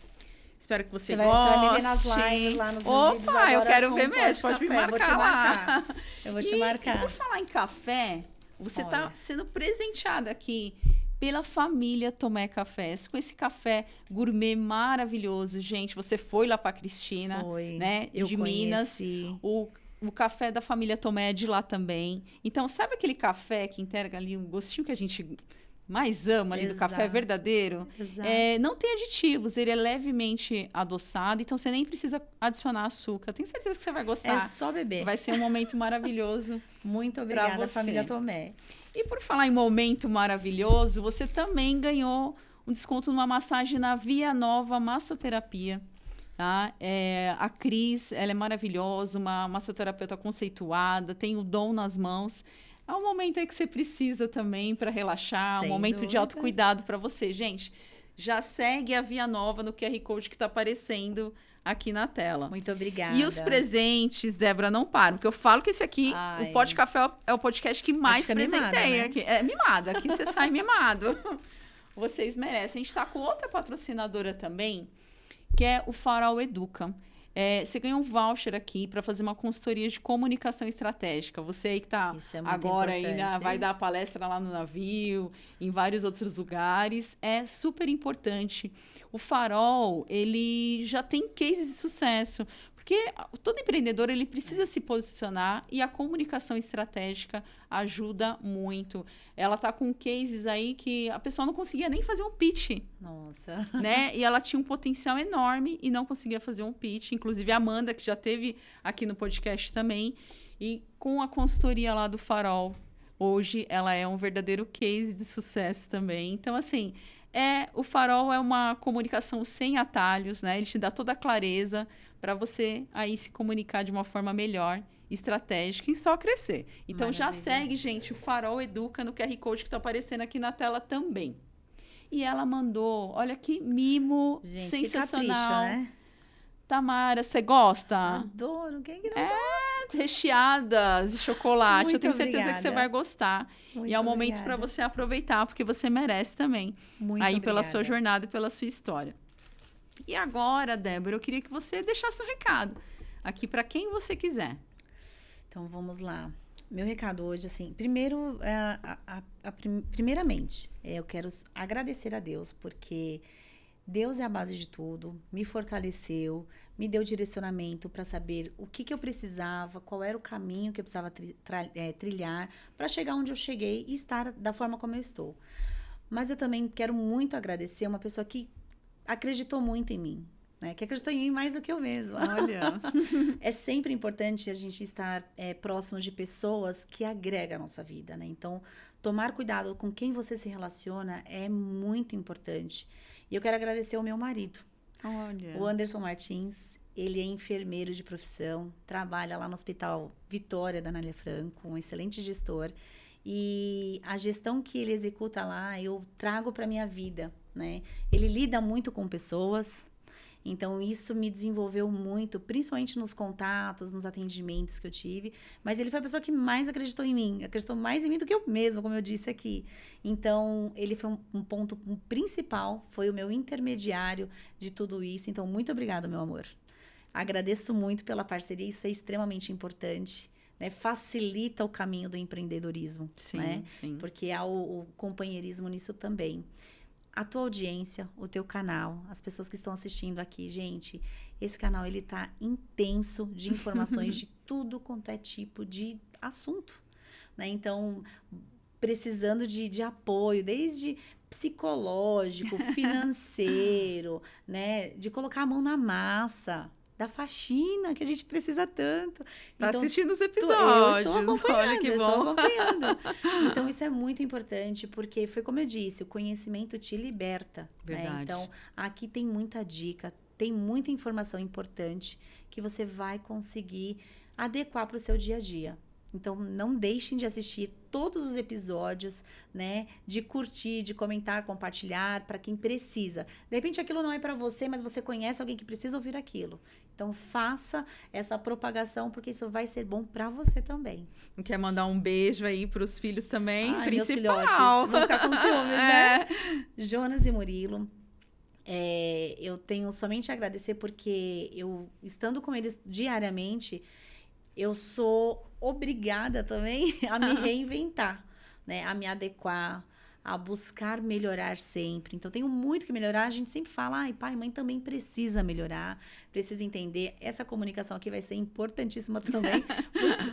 Espero que você goste. Você vai me ver nas lives, lá nos meus vídeos agora. Eu quero ver mesmo. Pode me marcar lá. Eu vou te marcar. E por falar em café, você está sendo presenteada aqui pela família Tomé Cafés, com esse café gourmet maravilhoso. Gente, você foi lá para Cristina, né? Eu de conheci. Minas. O café da família Tomé é de lá também. Então, sabe aquele café que entrega ali um gostinho que a gente mais amo ali do café Exato. verdadeiro, Exato. não tem aditivos, ele é levemente adoçado, então você nem precisa adicionar açúcar. Eu tenho certeza que você vai É gostar. só beber. Vai ser um momento maravilhoso. Muito obrigada, você. família Tomé. E por falar em momento maravilhoso, você também ganhou um desconto numa massagem na Via Nova Massoterapia. Tá? A Cris, ela é maravilhosa, uma massoterapeuta conceituada, tem o dom nas mãos. É um momento aí que você precisa também para relaxar, Sem um momento de dúvida. autocuidado para você. Gente, já segue a Via Nova no QR Code que está aparecendo aqui na tela. Muito obrigada. E os presentes, Débora, não param. Porque eu falo que esse aqui, Ai. o Pod Café é o podcast que mais que é mimada, presentei né? aqui. É mimado, aqui você sai mimado. Vocês merecem. A gente está com outra patrocinadora também, que é o Farol Educa. Você ganha um voucher aqui para fazer uma consultoria de comunicação estratégica. Você aí que está agora aí, vai dar palestra lá no navio, em vários outros lugares. É super importante. O Farol, ele já tem cases de sucesso. Porque todo empreendedor, ele precisa se posicionar e a comunicação estratégica ajuda muito. Ela está com cases aí que a pessoa não conseguia nem fazer um pitch. Nossa. Né? E ela tinha um potencial enorme e não conseguia fazer um pitch. Inclusive a Amanda, que já teve aqui no podcast também. E com a consultoria lá do Farol, hoje ela é um verdadeiro case de sucesso também. Então, assim, o Farol é uma comunicação sem atalhos, né? Ele te dá toda a clareza para você aí se comunicar de uma forma melhor, estratégica e só crescer. Então, já segue, gente, o Farol Educa no QR Code que está aparecendo aqui na tela também. E ela mandou, olha que mimo, gente, sensacional. Que capricho, né? Tamara, você gosta? Adoro, quem que não gosta? Recheadas de chocolate. Muito eu tenho certeza obrigada. que você vai gostar. Muito e é um momento para obrigada. você aproveitar, porque você merece também. Muito aí obrigada. pela sua jornada e pela sua história. E agora, Débora, eu queria que você deixasse um recado aqui para quem você quiser. Então, vamos lá. Meu recado hoje, assim, primeiro, primeiramente, eu quero agradecer a Deus, porque Deus é a base de tudo, me fortaleceu, me deu direcionamento para saber o que eu precisava, qual era o caminho que eu precisava trilhar para chegar onde eu cheguei e estar da forma como eu estou. Mas eu também quero muito agradecer uma pessoa que acreditou muito em mim, né? Que acreditou em mim mais do que eu mesma. Olha. É sempre importante a gente estar próximo de pessoas que agregam a nossa vida, né? Então, tomar cuidado com quem você se relaciona é muito importante. E eu quero agradecer ao meu marido, Olha. o Anderson Martins. Ele é enfermeiro de profissão, trabalha lá no Hospital Vitória da Anália Franco, um excelente gestor. E a gestão que ele executa lá, eu trago para minha vida, né? Ele lida muito com pessoas, então isso me desenvolveu muito, principalmente nos contatos, nos atendimentos que eu tive. Mas ele foi a pessoa que mais acreditou em mim, acreditou mais em mim do que eu mesma, como eu disse aqui. Então, ele foi um ponto principal, foi o meu intermediário de tudo isso. Então, muito obrigada, meu amor. Agradeço muito pela parceria, isso é extremamente importante. Né, facilita o caminho do empreendedorismo, Sim, né? sim. Porque há o companheirismo nisso também. A tua audiência, o teu canal, as pessoas que estão assistindo aqui, gente, esse canal ele tá intenso de informações de tudo quanto é tipo de assunto, né? Então, precisando de apoio, desde psicológico, financeiro, né? De colocar a mão na massa, da faxina, que a gente precisa tanto. Tá então, assistindo os eu episódios. estou acompanhando, Olha que bom. estou acompanhando. Então, isso é muito importante, porque foi como eu disse, o conhecimento te liberta. Verdade. Né? Então, aqui tem muita dica, tem muita informação importante que você vai conseguir adequar para o seu dia a dia. Então, não deixem de assistir todos os episódios, né? De curtir, de comentar, compartilhar para quem precisa. De repente, aquilo não é para você, mas você conhece alguém que precisa ouvir aquilo. Então, faça essa propagação, porque isso vai ser bom para você também. Quer mandar um beijo aí para os filhos também? Ai, principal. meus filhotes, vão ficar com ciúmes, né? Jonas e Murilo. Eu tenho somente a agradecer, porque eu, estando com eles diariamente, eu sou obrigada também a me reinventar, né? A me adequar, a buscar melhorar sempre. Então, tenho muito que melhorar. A gente sempre fala, ai, pai e mãe também precisa melhorar, precisa entender. Essa comunicação aqui vai ser importantíssima também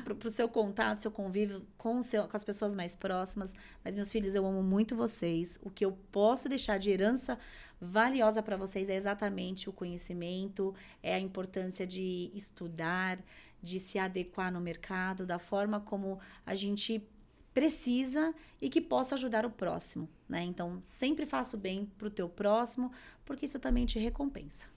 para o seu contato, seu convívio com as pessoas mais próximas. Mas, meus filhos, eu amo muito vocês. O que eu posso deixar de herança valiosa para vocês é exatamente o conhecimento, é a importância de estudar, de se adequar no mercado, da forma como a gente precisa e que possa ajudar o próximo, né? Então, sempre faça o bem pro teu próximo, porque isso também te recompensa.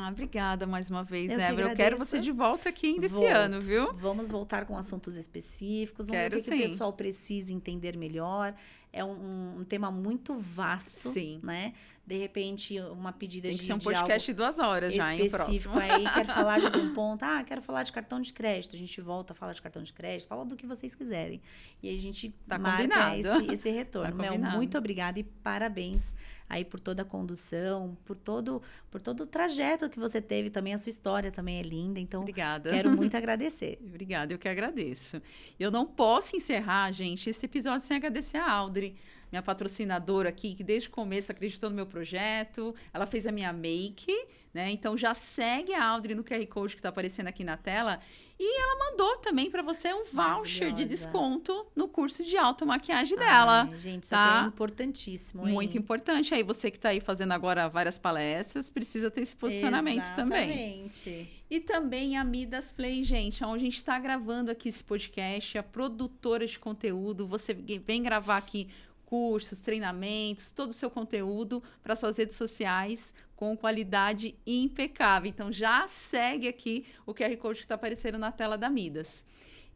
Obrigada mais uma vez, Eu Débora. Eu quero você de volta aqui ainda esse ano, viu? Vamos voltar com assuntos específicos, vamos ver o que o pessoal precisa entender melhor. É um tema muito vasto, né? De repente, uma pedida Tem que ser um podcast de 2 horas já, hein, o próximo. Aí, quer falar de algum ponto? Quero falar de cartão de crédito. A gente volta a falar de cartão de crédito, fala do que vocês quiserem. E aí a gente marca esse retorno. Mel, muito obrigada e parabéns aí por toda a condução, por todo o trajeto que você teve também. A sua história também é linda. Então, obrigada. Quero muito agradecer. Obrigada, eu que agradeço. Eu não posso encerrar, gente, esse episódio sem agradecer a Audrey, minha patrocinadora aqui, que desde o começo acreditou no meu projeto. Ela fez a minha make, né? Então, já segue a Audrey no QR Code que está aparecendo aqui na tela. E ela mandou também para você um voucher de desconto no curso de automaquiagem dela. Gente, isso aqui é importantíssimo, hein? Muito importante. Aí você que está aí fazendo agora várias palestras, precisa ter esse posicionamento também. Exatamente. E também a Midas Play, gente, onde a gente está gravando aqui esse podcast, a produtora de conteúdo. Você vem gravar aqui cursos, treinamentos, todo o seu conteúdo para suas redes sociais com qualidade impecável. Então, já segue aqui o QR Code que está aparecendo na tela da Midas.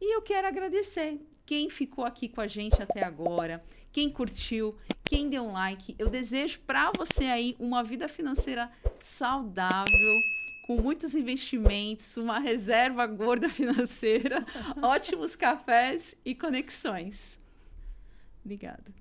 E eu quero agradecer quem ficou aqui com a gente até agora, quem curtiu, quem deu um like. Eu desejo para você aí uma vida financeira saudável, com muitos investimentos, uma reserva gorda financeira, ótimos cafés e conexões. Obrigada.